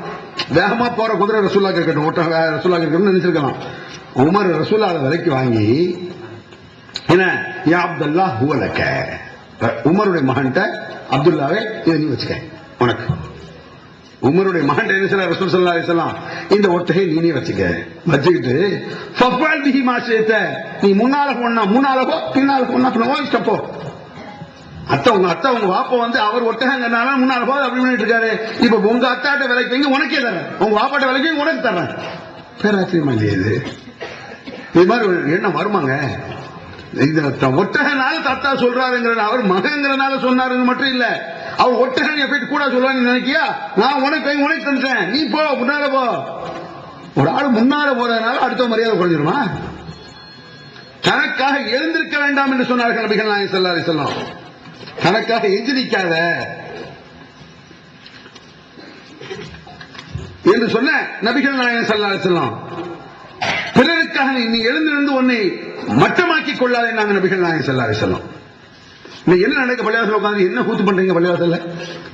வேகமா போற குதிரை ரசூல்லா இருக்கட்டும், ஒட்டகம் ரசூல்லா இருக்கட்டும் நினைச்சிருக்கலாம். உமர் ரசூல்லாத விலைக்கு வாங்கி என்ன, யா அப்துல்லா ஹுவலக, உமருடைய மகன்கிட்ட அப்துல்லாவே இதை நீ வச்சுக்க உனக்கு. உமருடைய மகன் என்ன சொல்ல ரசூல் ஸல்லல்லாஹு அலைஹி வஸல்லம், இந்த ஒட்டகை நீனே வச்சுக்கிட்டு ஃபஃபல் பிஹி மா ஷைத, நீ முன்னால போ பின்னால போனா இஷ்டப்போ. உங்க அத்தா உங்க வாப்பா வந்து அவர் ஒட்டகங்கனால முன்னால போது அப்படி பண்ணிட்டு இருக்காரு. இப்ப உங்க அத்தாட்ட விலைக்கு வைங்க உனக்கே தரேன், உங்க வாப்பாட்ட விலைக்கு உனக்கு தர்றேன். பேராச்சரியமா இல்லையா இது மாதிரி என்ன வருமாங்க? இந்த ஒட்டகனால தத்தா சொல்றாருங்கிற, அவர் மகங்கிறனால சொன்னாருன்னு மட்டும் இல்ல, அவர் ஒட்டகன் போயிட்டு கூட சொல்லுவான்னு நினைக்கியா? நான் உனக்கு தந்துட்டேன், நீ போ முன்னால போ. ஒரு ஆள் முன்னால போறதுனால அடுத்த மரியாதை குறைஞ்சிருமா? தனக்காக எழுந்திருக்க வேண்டாம் என்று சொன்னார்கள் நபிகள் நாயகம் ஸல்லல்லாஹு அலைஹி வஸல்லம். தனக்காக எஞ்சிருக்காத என்று சொன்ன நபிகள் நாயகம் ஸல்லல்லாஹு அலைஹி வஸல்லம். பிறருக்காக நீ எழுந்திருந்து உன்னை மட்டமாக்கிக் கொள்ளாதே நாங்க நபிகள் நாயகம் ஸல்லல்லாஹு அலைஹி வஸல்லம். என்ன நடக்க பள்ளிவாசல் உட்கார்ந்து என்ன கூத்து பண்றீங்க?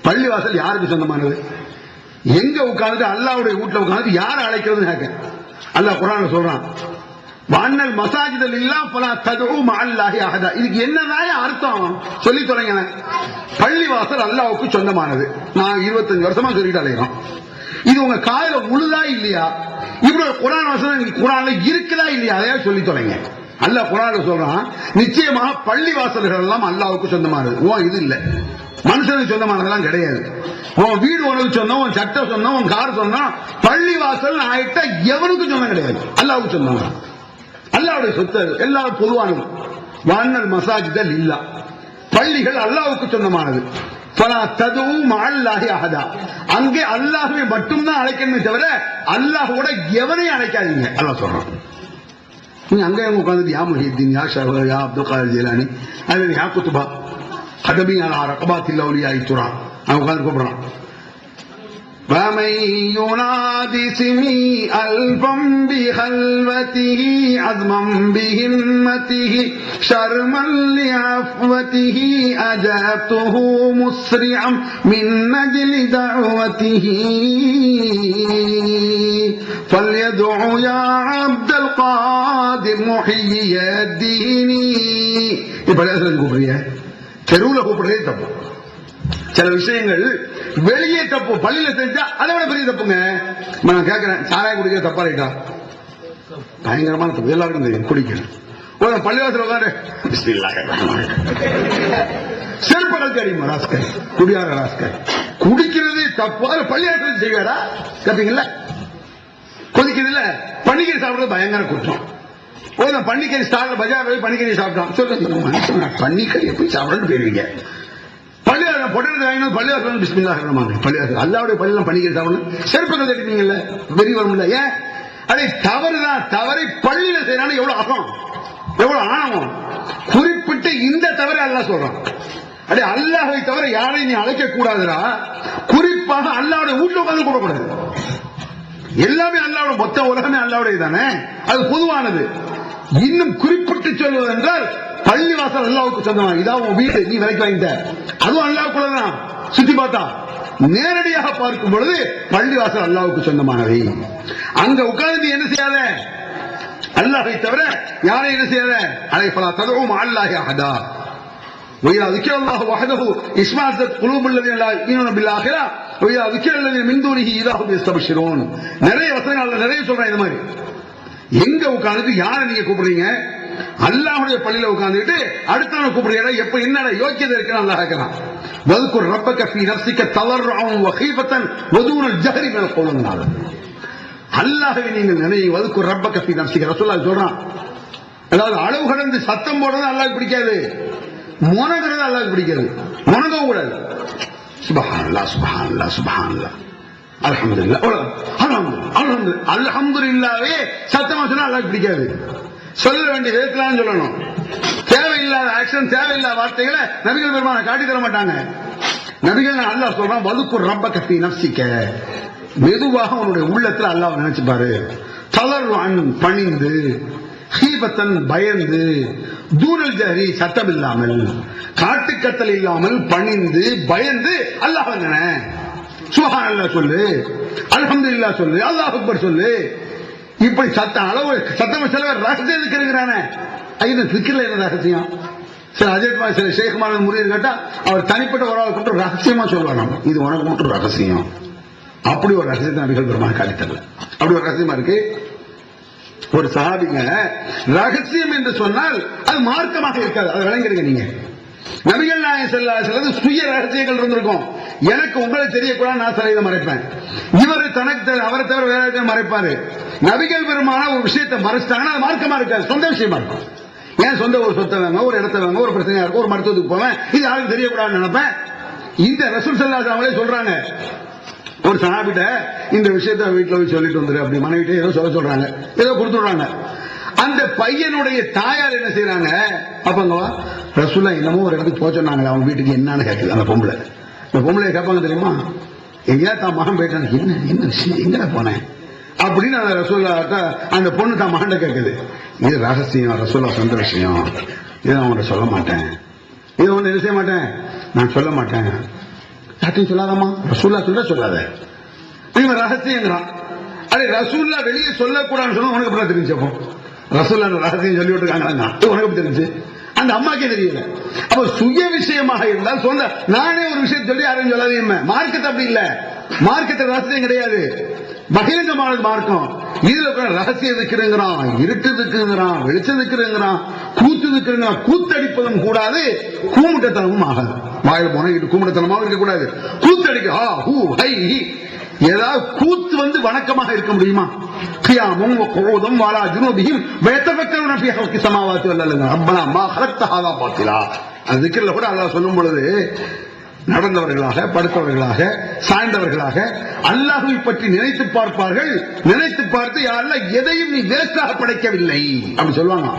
பள்ளிவாசல் யாருக்கு சொந்தமானது? எங்க உட்கார்ந்து அல்லாஹ்வுடைய வீட்டுல உட்கார்ந்து யாரை அழைக்கிறது கேட்க அல்லாஹ் குர்ஆன்ல சொல்றான், வஅன்னல் மஸாஜித லில்லாஹ் ஃபலா ததுஉ மஅல்லாஹி அஹதா. இதுக்கு என்னதான் அர்த்தம் சொல்லி தொலைங்க. பள்ளிவாசல் அல்லாஹ்வுக்கு சொந்தமானது. நான் 25 வருஷமா சொல்லிட்டு அலைகிறோம். இது உங்க காதுல உழுதா இல்லையா? இப்படி ஒரு குர்ஆன் வசனம் குர்ஆன்ல இருக்குதா இல்லையா? அதையா சொல்லி தொலைங்க. அல்லாஹ் குர்ஆன்ல சொல்றான், நிச்சயமாக பள்ளிவாசல்கள் எல்லாம் அல்லாஹ்வுக்கு சொந்தமானது. இது இல்ல, மனுஷனுக்கு சொந்தமானதெல்லாம் கிடையாது. உன் வீடு உனக்கு சொந்தம், உன் சட்டை சொந்தம், உன் கார் சொந்தம். பள்ளிவாசல் ஆயிட்டா எவனுக்கும் சொந்தம் கிடையாது, அல்லாஹ்வுக்கு சொந்தம். அல்லாஹ்வுடைய சொத்து, எல்லாரும் பொதுவானது. வஅன்னல் மஸாஜித லில்லாஹ், பள்ளிகள் அல்லாஹ்வுக்கு சொந்தமானது. ஃபலா ததுஉ மஅல்லாஹி அஹதா, அங்கே அல்லாஹ்வை மட்டும்தான் அழைக்கணுமே தவிர அல்லாஹ்வோட எவனையும் அழைக்காதீங்க அல்லாஹ் சொல்றான். நீ அங்கே உட்கார்ந்து யா முஹித்தீன், யா ஷாஹ், யா அப்துல் காதிர் ஜிலானி, அல்லது யா குத்துபா கதபி அலா ரகபாத்தில் அவுலியா இத்துரா அவன் உட்கார்ந்து கூப்பிடுறான். وَمَن يُنَادِ سِمِي أَلْفًا بِخَلْوَتِهِ عَزْمًا بِهِمَّتِهِ شَرْمًا لِعَفْوَتِهِ أَجَبْتُهُ مُسْرِعًا مِنْ أَجْلِ دَعْوَتِهِ فَلْيَدْعُ يَا عَبْدَ الْقَادِرِ مُحْيِيَ الدِّينِ. இப்ப கூப்பிடுறிய தெருவுல கூப்பிடுறதே தப்பு. சில விஷயங்கள் வெளியே தப்பு, பள்ளியில செஞ்சா அதை விட பெரிய தப்புங்க. நான் கேட்கிறேன், சாராயம் குடிக்கிற தப்பா ரைட்டா? பயங்கரமான தப்பு, எல்லாருக்கும் தெரியும் குடிக்கணும். ஒரு பள்ளிவாசல் உட்காரு செருப்பு கழுத்து அடிமா ராஸ்கர், குடியார ராஸ்கர். குடிக்கிறது தப்பு, அதை பள்ளிவாசல் செய்வாரா? கேட்டீங்கல்ல, கொதிக்கிறது இல்ல, பண்டிகை சாப்பிடுறது பயங்கர குற்றம். ஒரு பண்டிகை ஸ்டார்ல பஜார் போய் பண்டிகை சாப்பிட்டான் சொல்லுங்க, பண்டிகை போய் சாப்பிடன்னு போயிருவீங்க. பள்ளிவாசல் பொட்டை வாங்கினா பள்ளிவாசல் பிஸ்மில்லாஹிர் ரஹ்மானிர் ரஹீம், பள்ளிவாசல் அல்லாஹ்வுடைய பள்ளியில பண்டிகை சாப்பிடணும். செருப்புகள் தட்டினீங்கல்ல, வெறி வரும்ல. ஏன்? அதை தவறுதான், தவறை பள்ளியில செய்யறான்னு எவ்வளவு அகம், எவ்வளவு ஆணவம். குறிப்பிட்டு இந்த தவறை அல்லாஹ் சொல்றான். அடே அல்லாஹ்வை தவிர யாரையும் நீ அழைக்க கூடாதுடா. குறிப்பாக அல்லாஹ்வுடைய வீட்டுல உட்கார்ந்து கூடக்கூடாது. எல்லாமே அல்லாஹ்வுடைய, மொத்த உலகமே அல்லாஹ்வுடைய தானே, அது பொதுவானது. இன்னும் குறிப்பிட்டு சொல்வது என்றால் பள்ளிவாசல் அல்லாஹ்வுக்கு சொந்தமா. இதான் உன் வீடு, நீ விலைக்கு வாங்கிட்ட, அதுவும் அல்லாஹ்வுக்குள்ளதான். சுத்தி பார்த்தா நேரடியாக பார்க்கும் பொழுது பள்ளிவாசல் அல்லாஹ்வுக்கு சொந்தமானது. அங்க உட்கார்ந்து என்ன செய்யாத, அல்லாஹ்வை தவிர யாரை என்ன செய்யாத. அலைஃபலா ததுஉ மஅல்லாஹி அஹதா وإذا ذكر الله وحده اشمأزت قلوب الذين لا يؤمنون بالآخرة وإذا ذكر الذين من دونه إذا هم يستبشرون. நிறைய வசனங்கள் நிறைய சொல்றேன். இது மாதிரி எங்க உட்கார்ந்து யாரை நீங்க கூப்பிடுறீங்க? அல்லாஹ்வுடைய பள்ளியில உட்கார்ந்துட்டு அடுத்தவனை கூப்பிடுறீங்க. எப்ப என்னடா யோக்கியதை இருக்குன்னு அல்லாஹ் கேட்கிறான். வذ்குர் ரப்பக ஃபீ நஃப்ஸிக தضرعا وخيفة ودون الجهر من القول. அல்லாஹ்வை நீங்கள் நினைவு. வذ்குர் ரப்பக ஃபீ நஃப்ஸிக, ரசூலுல்லாஹ் சொல்றான். அதாவது அளவு கடந்து சத்தம் போடுறது அல்லாஹ்வுக்கு பிடிக்காது, முனகிறது அல்லாஹ்வுக்கு பிடிக்காது. முனக கூடாது. சுப்ஹானல்லாஹ் சுப்ஹானல்லாஹ் சுப்ஹானல்லாஹ் அல்ஹம்துலில்லாஹ் அல்ஹம்துலில்லாஹ் அல்ஹம்துலில்லாஹ்வே சத்தமா சொன்னா அல்லாஹ்வுக்கு பிடிக்காது. சொல்ல வேண்டிய விதத்திலாம் சொல்லணும். தேவையில்லாத ஆக்ஷன், தேவையில்லாத வார்த்தைகளை நபிகள் பெருமானை காட்டி தர மாட்டாங்க. நபிகள் அல்லாஹ் சொல்றான், வதுக்குர் ரப்பக ஃபீ நஃப்ஸிக, மெதுவாக உன்னுடைய உள்ளத்துல அல்லாஹ் நினைச்சு பாரு. தலர்வான் பணிந்து, ஹீபத்தன் பயந்து, தூரல் ஜஹரி சத்தம் இல்லாமல், காட்டுக்கத்தல் இல்லாமல் பணிந்து பயந்து அல்லாஹ் நினை. சுப்ஹானல்லாஹ் சொல்லு. அல்ஹம்துலில்லாஹ் சொல்லு, அல்லாஹ் அக்பர் சொல்லு. இப்படி சத்தம் செலவு ரகசியம் இருக்கிறானே, இது திக்ர்ல என்ன ரகசியம்? சில அஜய்குமார் சில ஷேகுமார் முறையில் கேட்டா அவர் தனிப்பட்ட ஒரு ஆள் மட்டும் ரகசியமா சொல்லுவாங்க, இது உனக்கு மட்டும் ரகசியம். அப்படி ஒரு ரகசியத்தை நபிகள் பெருமான் காட்டித்தரல. அப்படி ஒரு ரகசியமா இருக்கு. ஒரு சஹாபிங்க ரகசியம் என்று சொன்னால் அது மார்க்கமாக இருக்காது, அதை விளங்கிடுங்க நீங்க. நபிகள் நாயகம் ஸல்லல்லாஹு அலைஹி வஸல்லம் சுய ரகசியங்கள் இருந்திருக்கும். எனக்கு உங்களை தெரியக்கூடாது, நான் சில இதை மறைப்பேன். இவர் தனக்கு அவரை தவிர வேற எதையும் மறைப்பாரு. நபிகள் பெருமான ஒரு விஷயத்தை மறைச்சிட்டாங்கன்னா அது மார்க்கமா இருக்காது, சொந்த விஷயமா இருக்கும். ஏன் சொந்த ஒரு சொத்தை வாங்க, ஒரு இடத்த வாங்க, ஒரு பிரச்சனையா இருக்கும், ஒரு மருத்துவத்துக்கு போவேன், இது யாருக்கும் தெரியக்கூடாதுன்னு நினைப்பேன். இந்த ரசூல் ஸல்லல்லாஹு அலைஹி வஸல்லம் சொல்றாங்க, ஒரு சஹாபிட்ட இந்த விஷயத்த வீட்டுல போய் சொல்லிட்டு வந்துரு, அப்படி மனைவிட்ட ஏதோ சொல்றாங்க, ஏதோ கொடுத்துடுறாங்க. அந்த பையனுடைய தாயார் என்ன செய்யறாங்க, அப்பங்க ரசூல்லா என்னமோ ஒரு இடத்துக்கு போக சொன்னாங்க, அவங்க வீட்டுக்கு என்னன்னு கேட்குது அந்த பொம்பளை. இந்த பொம்பளை கேட்பாங்க தெரியுமா, எங்கேயா தான் மகன் போயிட்டான், என்ன விஷயம், எங்க போனேன் அப்படின்னு அந்த ரசூல்லாட்ட அந்த பொண்ணு தான் மகன் கேட்குது. இது ரகசியம், ரசூல்லா சொந்த விஷயம், இதை நான் உன்கிட்ட சொல்ல மாட்டேன், இதை ஒன்று என்ன செய்ய மாட்டேன், நான் சொல்ல மாட்டேன். யார்ட்டையும் சொல்லாதம்மா, ரசூல்லா சொல்லாத, இவன் ரகசியங்கிறான். அடே ரசூல்லா வெளியே சொல்லக்கூடாதுன்னு சொன்னா உனக்கு எப்படி தெரிஞ்சப்போ, ரசூல்லா ரகசியம் சொல்லி விட்டுருக்காங்க, உனக்கு எப்படி தெரிஞ்சு? அந்த அம்மாக்கே தெரியல. அப்ப சுய விஷயமாக இருந்தால் சொந்த, நானே ஒரு விஷயம் சொல்லி யாரும் சொல்லாதீங்க. மார்க்கத்தை அப்படி இல்ல, மார்க்கத்தை ரகசியம் கிடையாது, பகிரங்கமானது மார்க்கம். இதுல ரகசியம் இருக்கிறான், இருட்டு இருக்குங்கிறான், வெளிச்சம் இருக்கிறான், கூத்து இருக்கிறான். கூத்தடிப்பதும் கூடாது, கூமுட்டத்தனமும் ஆகாது. வாயில போன கூமுட்டத்தனமாக இருக்கக்கூடாது, கூத்தடிக்க ஏதாவது கூத்து வந்து வணக்கமாக இருக்க முடியுமா? கியாமும் குஊதும் வலா ஜுனூபிஹிம் வயதஃபக்கருன ஃபீ ஹல்கி ஸமாவாத்தி வல் அர்தி ரப்பனா மா ஹலக்த ஹாதா பாத்திலா. அந்த திக்ர்ல கூட அல்லாஹ் சொல்லும் பொழுது நடந்தவர்களாக, படுத்தவர்களாக, சாய்ந்தவர்களாக அல்லாஹ்வை பற்றி நினைத்து பார்ப்பார்கள். நினைத்து பார்த்து யா அல்லாஹ் எதையும் நீ வேஸ்டாக படைக்கவில்லை அப்படி சொல்லுவாங்க.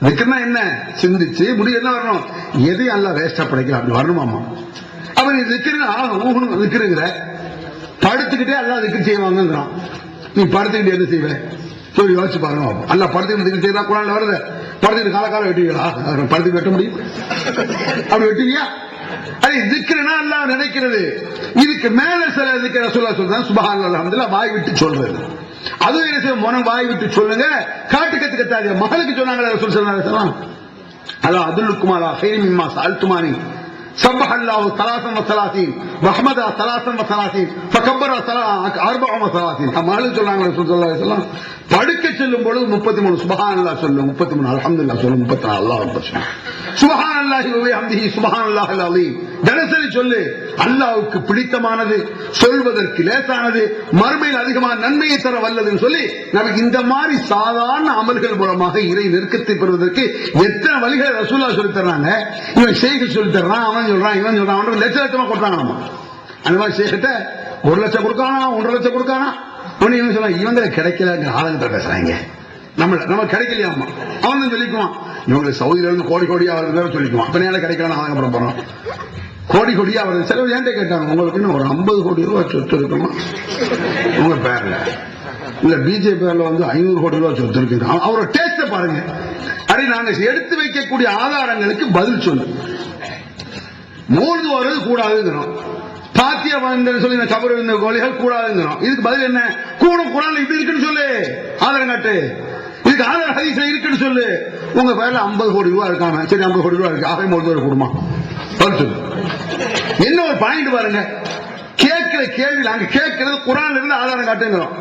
திக்ர்னா என்ன, சிந்திச்சு முடிவு என்ன வரணும், எதையும் அல்லாஹ் வேஸ்டா படைக்கல அப்படி வரணுமாமா. அவர் திக்ர்னா ஊஹுன்னு திக்ருங்கிற, படுத்துக்கிட்டே அல்லாஹ் திக்ர் செய்வாங்கிறான். நீ படுத்துக்கிட்டு என்ன செய்வ சொல்லி யோசிச்சு பாருங்க. அல்லாஹ் படுத்துக்கிட்டு திக்ர் செய்தா குர்ஆன்ல வருது, படுத்துக்கிட்டு கால வெட்டுவீங்களா? படுத்துக்கிட்டு வெட்ட முடியும்? அப்படி வெட்டுவியா? அது திக்ருனா அல்லாஹ் நினைக்கிறது. இதுக்கு மேல சில திக்ர் ரசூலுல்லாஹ் சொல்றாங்க, சுப்ஹானல்லாஹ் அல்ஹம்துலில்லாஹ் வாய் விட்டு சொல்றது. அதுவும் என்ன செய்ய, மனம் வாய் விட்டு சொல்லுங்க, காட்டு கத்து கத்தாதீங்க. மகளுக்கு சொன்னாங்க ரசூல் ஸல்லல்லாஹு அலைஹி வஸல்லம், அலா அதுல்லுக்கும் அலா கைரின் மிம்மா சஅல்துமானி سبح الله 33 وحمد 33 فكبر 34. அம்மாளுக்கு சொன்னாங்க ரசூல் ஸல்லல்லாஹு அலைஹி வஸல்லம், படுக்க செல்லும் பொழுது 33 சுப்ஹானல்லாஹ் சொல்லு, 33 அல்ஹம்துலில்லாஹ் சொல்லு, 34 அல்லாஹ் அக்பர் சொல்லு, சுப்ஹானல்லாஹி வ பிஹம்திஹி சுப்ஹானல்லாஹில் அலீம். தினசரி சொல்லு. அல்லாஹ்வுக்கு பிடித்தமானது, சொல்வதற்கு லேசானது, மறுமையில் அதிகமான நன்மையை தர வல்லதுன்னு சொல்லி நமக்கு இந்த மாதிரி சாதாரண அமல்கள் மூலமாக இறை நெருக்கத்தை பெறுவதற்கு எத்தனை வழிகளை ரசூலுல்லாஹ் சொல்லி தர்றாங்க. இவன் ஷேக் சொல்லி தர்றான், அவன் சொல்றான், இவன் சொல்றான், அவன் லட்ச லட்சமா கொடுத்தாங்க. நம்ம அந்த மாதிரி ஷேக்கிட்ட 1 லட்சம் கொடுக்கானா, 1.5 லட்சம் கொடுக்கானா, இவன் சொல்றான், இவங்களை கிடைக்கல ஆளுங்கிட்ட பேசுறாங்க, நம்ம கிடைக்கலையாமா. அவன் தான் சொல்லிக்குவான், இவங்களுக்கு சவுதியில இருந்து கோடி கோடியா வருது சொல்லிக்குவான். அப்ப கிடைக்கலாம் ஆளுங்க போறோம், கோடி கோடியா வருது. சிலவு ஏன்டே கேட்டாங்க, உங்களுக்கு ஒரு 50 கோடி ரூபாய் சொத்து இருக்குமா உங்க பேர்ல, இல்ல பிஜேபி பேர்ல வந்து 500 கோடி ரூபாய் சொத்து இருக்கு. அவரோட டேஸ்ட பாருங்க. அடி நாங்க எடுத்து வைக்கக்கூடிய ஆதாரங்களுக்கு பதில் சொல்லு. மூழ்கு வருவது கூடாதுங்கிறோம், பாத்தியா வந்து சொல்லி கபர் இருந்த கோழிகள் கூடாதுங்கிறோம். இதுக்கு பதில் என்ன, கூடும் குரான்ல இப்படி இருக்குன்னு சொல்லு, ஆதாரம் காட்டு. இதுக்கு ஆதார ஹதீஸ்ல இருக்குன்னு சொல்லு. உங்க பேர்ல 50 கோடி ரூபாய் இருக்காங்க, சரி 50 கோடி ரூபாய் இருக்கு, ஆகவே மூழ்கு கூடுமா பதில் சொல்லு. என்ன ஒரு பாயிண்ட் பாருங்க, கேட்கிற கேள்வி நாங்க கேட்கிறது குரான்ல இருந்து ஆதாரம் காட்டுங்கிறோம்,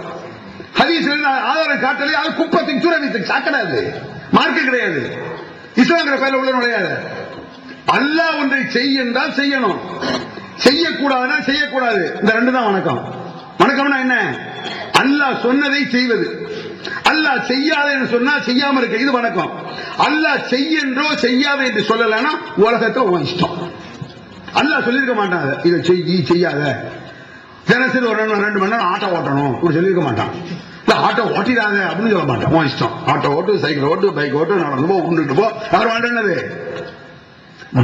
ஹதீஸ்ல இருந்து ஆதாரம் காட்டல, அது குப்பத்துக்கு துறவித்துக்கு சாக்கடாது, மார்க்க கிடையாது. இஸ்லாங்கிற பேர்ல உள்ள நுழையாது. அல்லாஹ் ஒன்றை செய் என்றால் செய்யணும், செய்யக்கூடாதுன்னா செய்யக்கூடாது. இந்த ரெண்டு தான் வணக்கம். வணக்கம்னா என்ன, அல்லாஹ் சொன்னதை செய்வது, அல்லாஹ் செய்யாத என்று சொன்னா செய்யாம இருக்க, இது வணக்கம். அல்லாஹ் செய்யன்றோ செய்யாத என்று சொல்லலன்னா உலகத்தை உன் இஷ்டம். அல்லாஹ் சொல்லிருக்க மாட்டான், இதை செய்யாத. தினசரி ஒரு 2 மணி நேரம் ஆட்டோ ஓட்டணும் சொல்லிருக்க மாட்டான். இல்ல ஆட்டோ ஓட்டிடாத அப்படின்னு சொல்ல மாட்டான், உன் இஷ்டம். ஆட்டோ ஓட்டு, சைக்கிள் ஓட்டு, பைக் ஓட்டு, நடந்து போ, உண்டுட்டு போ, அவர் வாழ்ந்தது.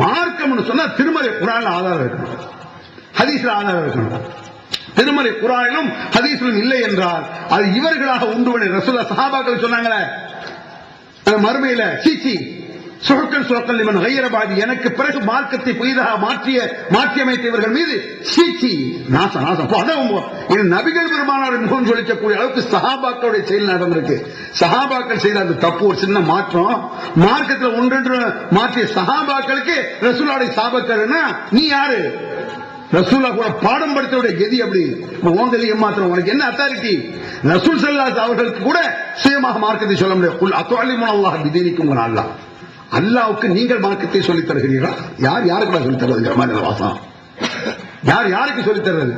மார்க்கம்னு சொன்னா திருமறை குர்ஆன்ல ஆதாரம் இருக்கணும், ஹதீஸ்ல ஆதாரம் இருக்கணும். திருமறை குர்ஆனிலும் ஹதீஸிலும் இல்லை என்றால் அது இவர்களாக உண்டு பண்ணி ரசூலுல்லாஹ் சஹாபாக்கள் சொன்னாங்களே மறுமையில சீச்சி சுஹக்கன் சுஹக்கன் லிமன் கைர பாதி, எனக்கு பிறகு மார்க்கத்தை புதிதாக மாற்றியமைத்தவர்கள் மீது சீச்சி நாசம் நாசம். இது நபிகள் பெருமானார் முகம் சொல்லிக்கக்கூடிய அளவுக்கு சஹாபாக்களுடைய செயல் நடந்திருக்கு. சஹாபாக்கள் செய்த அந்த தப்பு ஒரு சின்ன மாற்றம், மார்க்கத்தில் ஒன்றென்று மாற்றிய சஹாபாக்களுக்கு ரசூலுல்லாஹி சாபக்கள், நீ யாரு? ரசூலா கூட பாடம் படுத்தவுடைய கதி அப்படி ஓங்கதி ஏமாத்திரம், உனக்கு என்ன அத்தாரிட்டி? ரசூல் ஸல்லல்லாஹு அவர்களுக்கு கூட சுயமாக மார்க்கத்தை சொல்ல முடியாது. குல் அத்துஅல்லிமுன அல்லாஹ் பிதீனிக்கும், அல்லாஹ் அல்லாஹ்வுக்கு நீங்கள் மார்க்கத்தை சொல்லித் தருகிறீர்களா? யார் யாருக்கு சொல்லித் தருவதுங்கிற மாதிரி வாசம், யார் யாருக்கு சொல்லித் தருவது?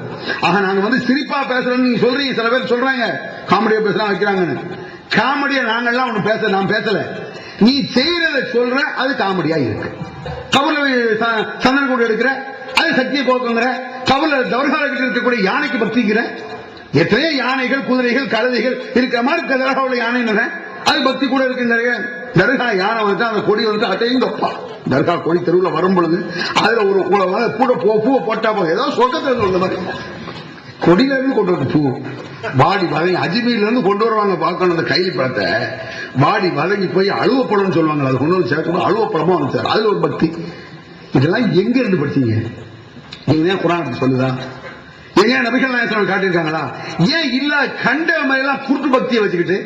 ஆக நாங்க சிரிப்பா பேசுறோம்னு நீங்க சொல்றீங்க, சில பேர் சொல்றாங்க காமெடியா பேசலாம் வைக்கிறாங்கன்னு. காமெடியா நாங்கெல்லாம் ஒண்ணு நான் பேசல, நீ செய்யறத சொல்ற அது காமெடியா இருக்கு. கவலை சந்தன கூட எடுக்கிற அது சக்தியை கோக்குங்கிற, கவலை தவறுகால கிட்ட இருக்கக்கூடிய யானைக்கு பக்திக்கிற, எத்தனையோ யானைகள் குதிரைகள் கழுதைகள் இருக்கிற மாதிரி தர்காவுல யானை அது பக்தி கூட இருக்குங்க. தர்கா யானை வந்து அந்த கொடி வந்து அட்டையும் தொப்பா, தர்கா கொடி தெருவில் வரும் பொழுது அதுல ஒரு பூவை போட்டா போதும், ஏதோ சொர்க்கத்தில் உள்ள மாதிரி கொடியில இருந்து கொண்டு வர பூ வாடி வதங்கி, அஜ்மீர்ல இருந்து கொண்டு வருவாங்க பார்க்கணும் அந்த கைலி பழத்தை, வாடி வதங்கி போய் அழுவப்பழம்னு சொல்லுவாங்க, அது கொண்டு வந்து சேர்க்கணும் அழுவப்பழமா வந்து அதுல ஒரு பக்தி. இதெல்லாம் எங்க இருந்து படிச்சீங்க? நீங்க குர்ஆன் சொல்லுதா? எங்க நபிகள் நாயகம் காட்டியிருக்காங்களா? ஏன் இல்ல கண்ட மாதிரிலாம் குருட்டு பக்தியை வச்சுக்கிட்டு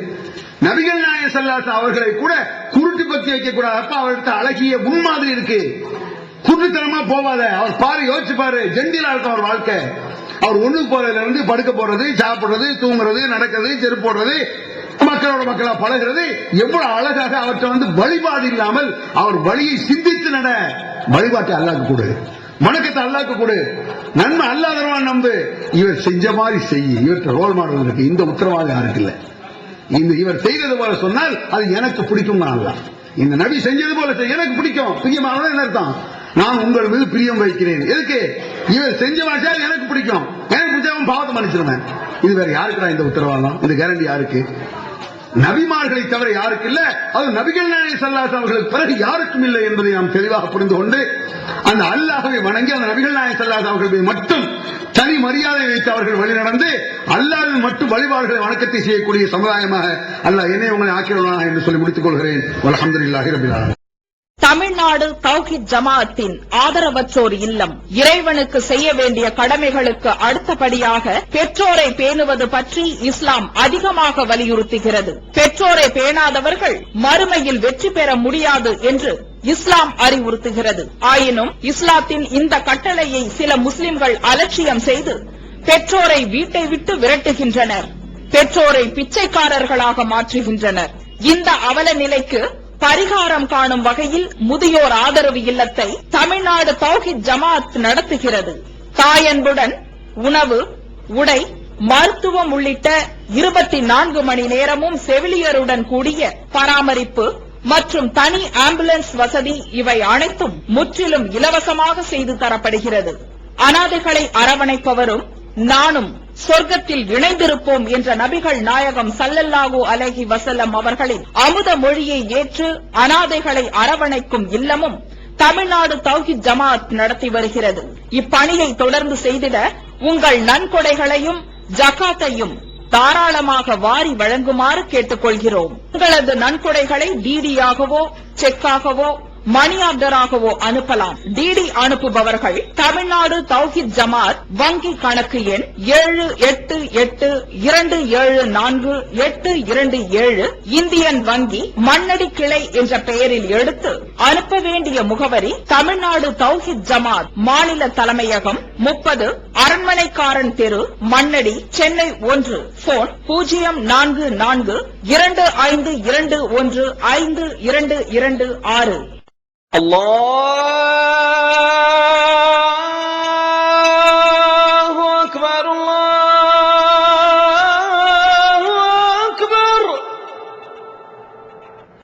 நபிகள் நாயகம் ஸல்லல்லாஹு அலைஹி அவர்களை கூட குருட்டு பக்தி வைக்க கூடாது. அப்ப அவர்கிட்ட அழகிய முன்மாதிரி இருக்கு, குருட்டுத்தனமா போவாத. அவர் பாரு, யோசிச்சு பாரு, ஜெண்டிலா இருக்கும் அவர் வாழ்க்கை. அவர் ஒண்ணுக்கு போறதுல இருந்து படுக்க போறது, சாப்பிடுறது, தூங்குறது, நடக்கிறது, செருப்பு போடுறது, மக்களோட மக்களா பழகிறது, எவ்வளவு அழகாக அவற்றை வழிபாடு இல்லாமல் அவர் வழியை சிந்தித்து நட. வழிபாட்டை அல்லாஹ்க்கு கொடு, வணக்கத்தை அல்லாஹ்க்கு கொடு, நன்மை அல்லாஹ் தருவான் நம்பு. இவர் செஞ்ச மாதிரி செய்ய, இவற்றை ரோல் மாடல் இருக்கு. இந்த உத்தரவாதம் யாருக்கு இல்ல. இவர் செய்தது போல சொன்னால் அது எனக்கு பிடிக்கும். இந்த நபி செஞ்சது போல எனக்கு பிடிக்கும். பிரியமானது என்ன அர்த்தம்? நான் உங்கள் மீது பிரியம் வைக்கிறேன். எதுக்கு? இவர் செஞ்ச மாதிரி எனக்கு பிடிக்கும், எனக்கு பிடிச்சவன் பாவத்தை மன்னிச்சிருவேன். இது வேற யாருக்குடா இந்த உத்தரவாதம்? இந்த கேரண்டி யாருக்கு? நபிமார்களை தவிர யாருக்கு இல்ல, அது நபிகள் நாயகம் ஸல்லல்லாஹு அலைஹி அவர்களுக்கு பிறகு யாருக்கும் இல்லை என்பதை நாம் தெளிவாக புரிந்து கொண்டு அந்த அல்லாஹ்வை வணங்கி அந்த நபிகள் நாயகம் ஸல்லல்லாஹு அலைஹி அவர்கள் மட்டும் தனி மரியாதை வைத்து அவர்கள் வழி நடந்து அல்லாஹ்வின் மட்டும் வழிபாடுகளை வணக்கத்தை செய்யக்கூடிய சமுதாயமாக அல்லாஹ் என்னை உங்களை ஆக்கிடுவானாக என்று சொல்லி முடித்துக் கொள்கிறேன். அல்ஹம்துலில்லாஹி ரப்பில் ஆலமீன். தமிழ்நாடு தௌஹீத் ஜமாஅத்தின் ஆதரவற்றோர் இல்லம் இறைவனுக்கு செய்ய வேண்டிய கடமைகளுக்கு அடுத்தபடியாக பெற்றோரை பேணுவது பற்றி இஸ்லாம் அதிகமாக வலியுறுத்துகிறது. பெற்றோரை பேணாதவர்கள் மறுமையில் வெற்றி பெற முடியாது என்று இஸ்லாம் அறிவுறுத்துகிறது. ஆயினும் இஸ்லாத்தின் இந்த கட்டளையை சில முஸ்லிம்கள் அலட்சியம் செய்து பெற்றோரை வீட்டை விட்டு விரட்டுகின்றனர், பெற்றோரை பிச்சைக்காரர்களாக மாற்றுகின்றனர். இந்த அவல நிலைக்கு பரிகாரம் காணும் வகையில் முதியோர் ஆதரவு இல்லத்தை தமிழ்நாடு தௌஹீத் ஜமாஅத் நடத்துகிறது. தாயன்புடன் உணவு, உடை, மருத்துவம் உள்ளிட்ட 24 மணி நேரமும் செவிலியருடன் கூடிய பராமரிப்பு மற்றும் தனி ஆம்புலன்ஸ் வசதி இவை அனைத்தும் முற்றிலும் இலவசமாக செய்து தரப்படுகிறது. அனாதைகளை அரவணைப்பவரும் நானும் சொர்க்கத்தில் இணைந்திருப்போம் என்ற நபிகள் நாயகம் ஸல்லல்லாஹு அலைஹி வஸல்லம் அவர்களின் அமுத மொழியை ஏற்று அனாதைகளை அரவணைக்கும் இல்லமும் தமிழ்நாடு தௌஹீத் ஜமாஅத் நடத்தி வருகிறது. இப்பணியை தொடர்ந்து செய்திட உங்கள் நன்கொடைகளையும் ஜகாத்தையும் தாராளமாக வாரி வழங்குமாறு கேட்டுக்கொள்கிறோம். உங்களது நன்கொடைகளை டிடியாகவோ செக்காகவோ மணி ஆர்டராகவோ அனுப்பலாம். டிடி அனுப்புபவர்கள் தமிழ்நாடு தௌஹீத் ஜமாஅத் வங்கி கணக்கு எண் 7882748827 இந்தியன் வங்கி மண்ணடி கிளை என்ற பெயரில் எடுத்து அனுப்ப வேண்டிய முகவரி தமிழ்நாடு தௌஹீத் ஜமாஅத் மாநில தலைமையகம் 30 அரண்மனைக்காரன் தெரு, மண்ணடி, சென்னை 1. போன் 044252152226. Allah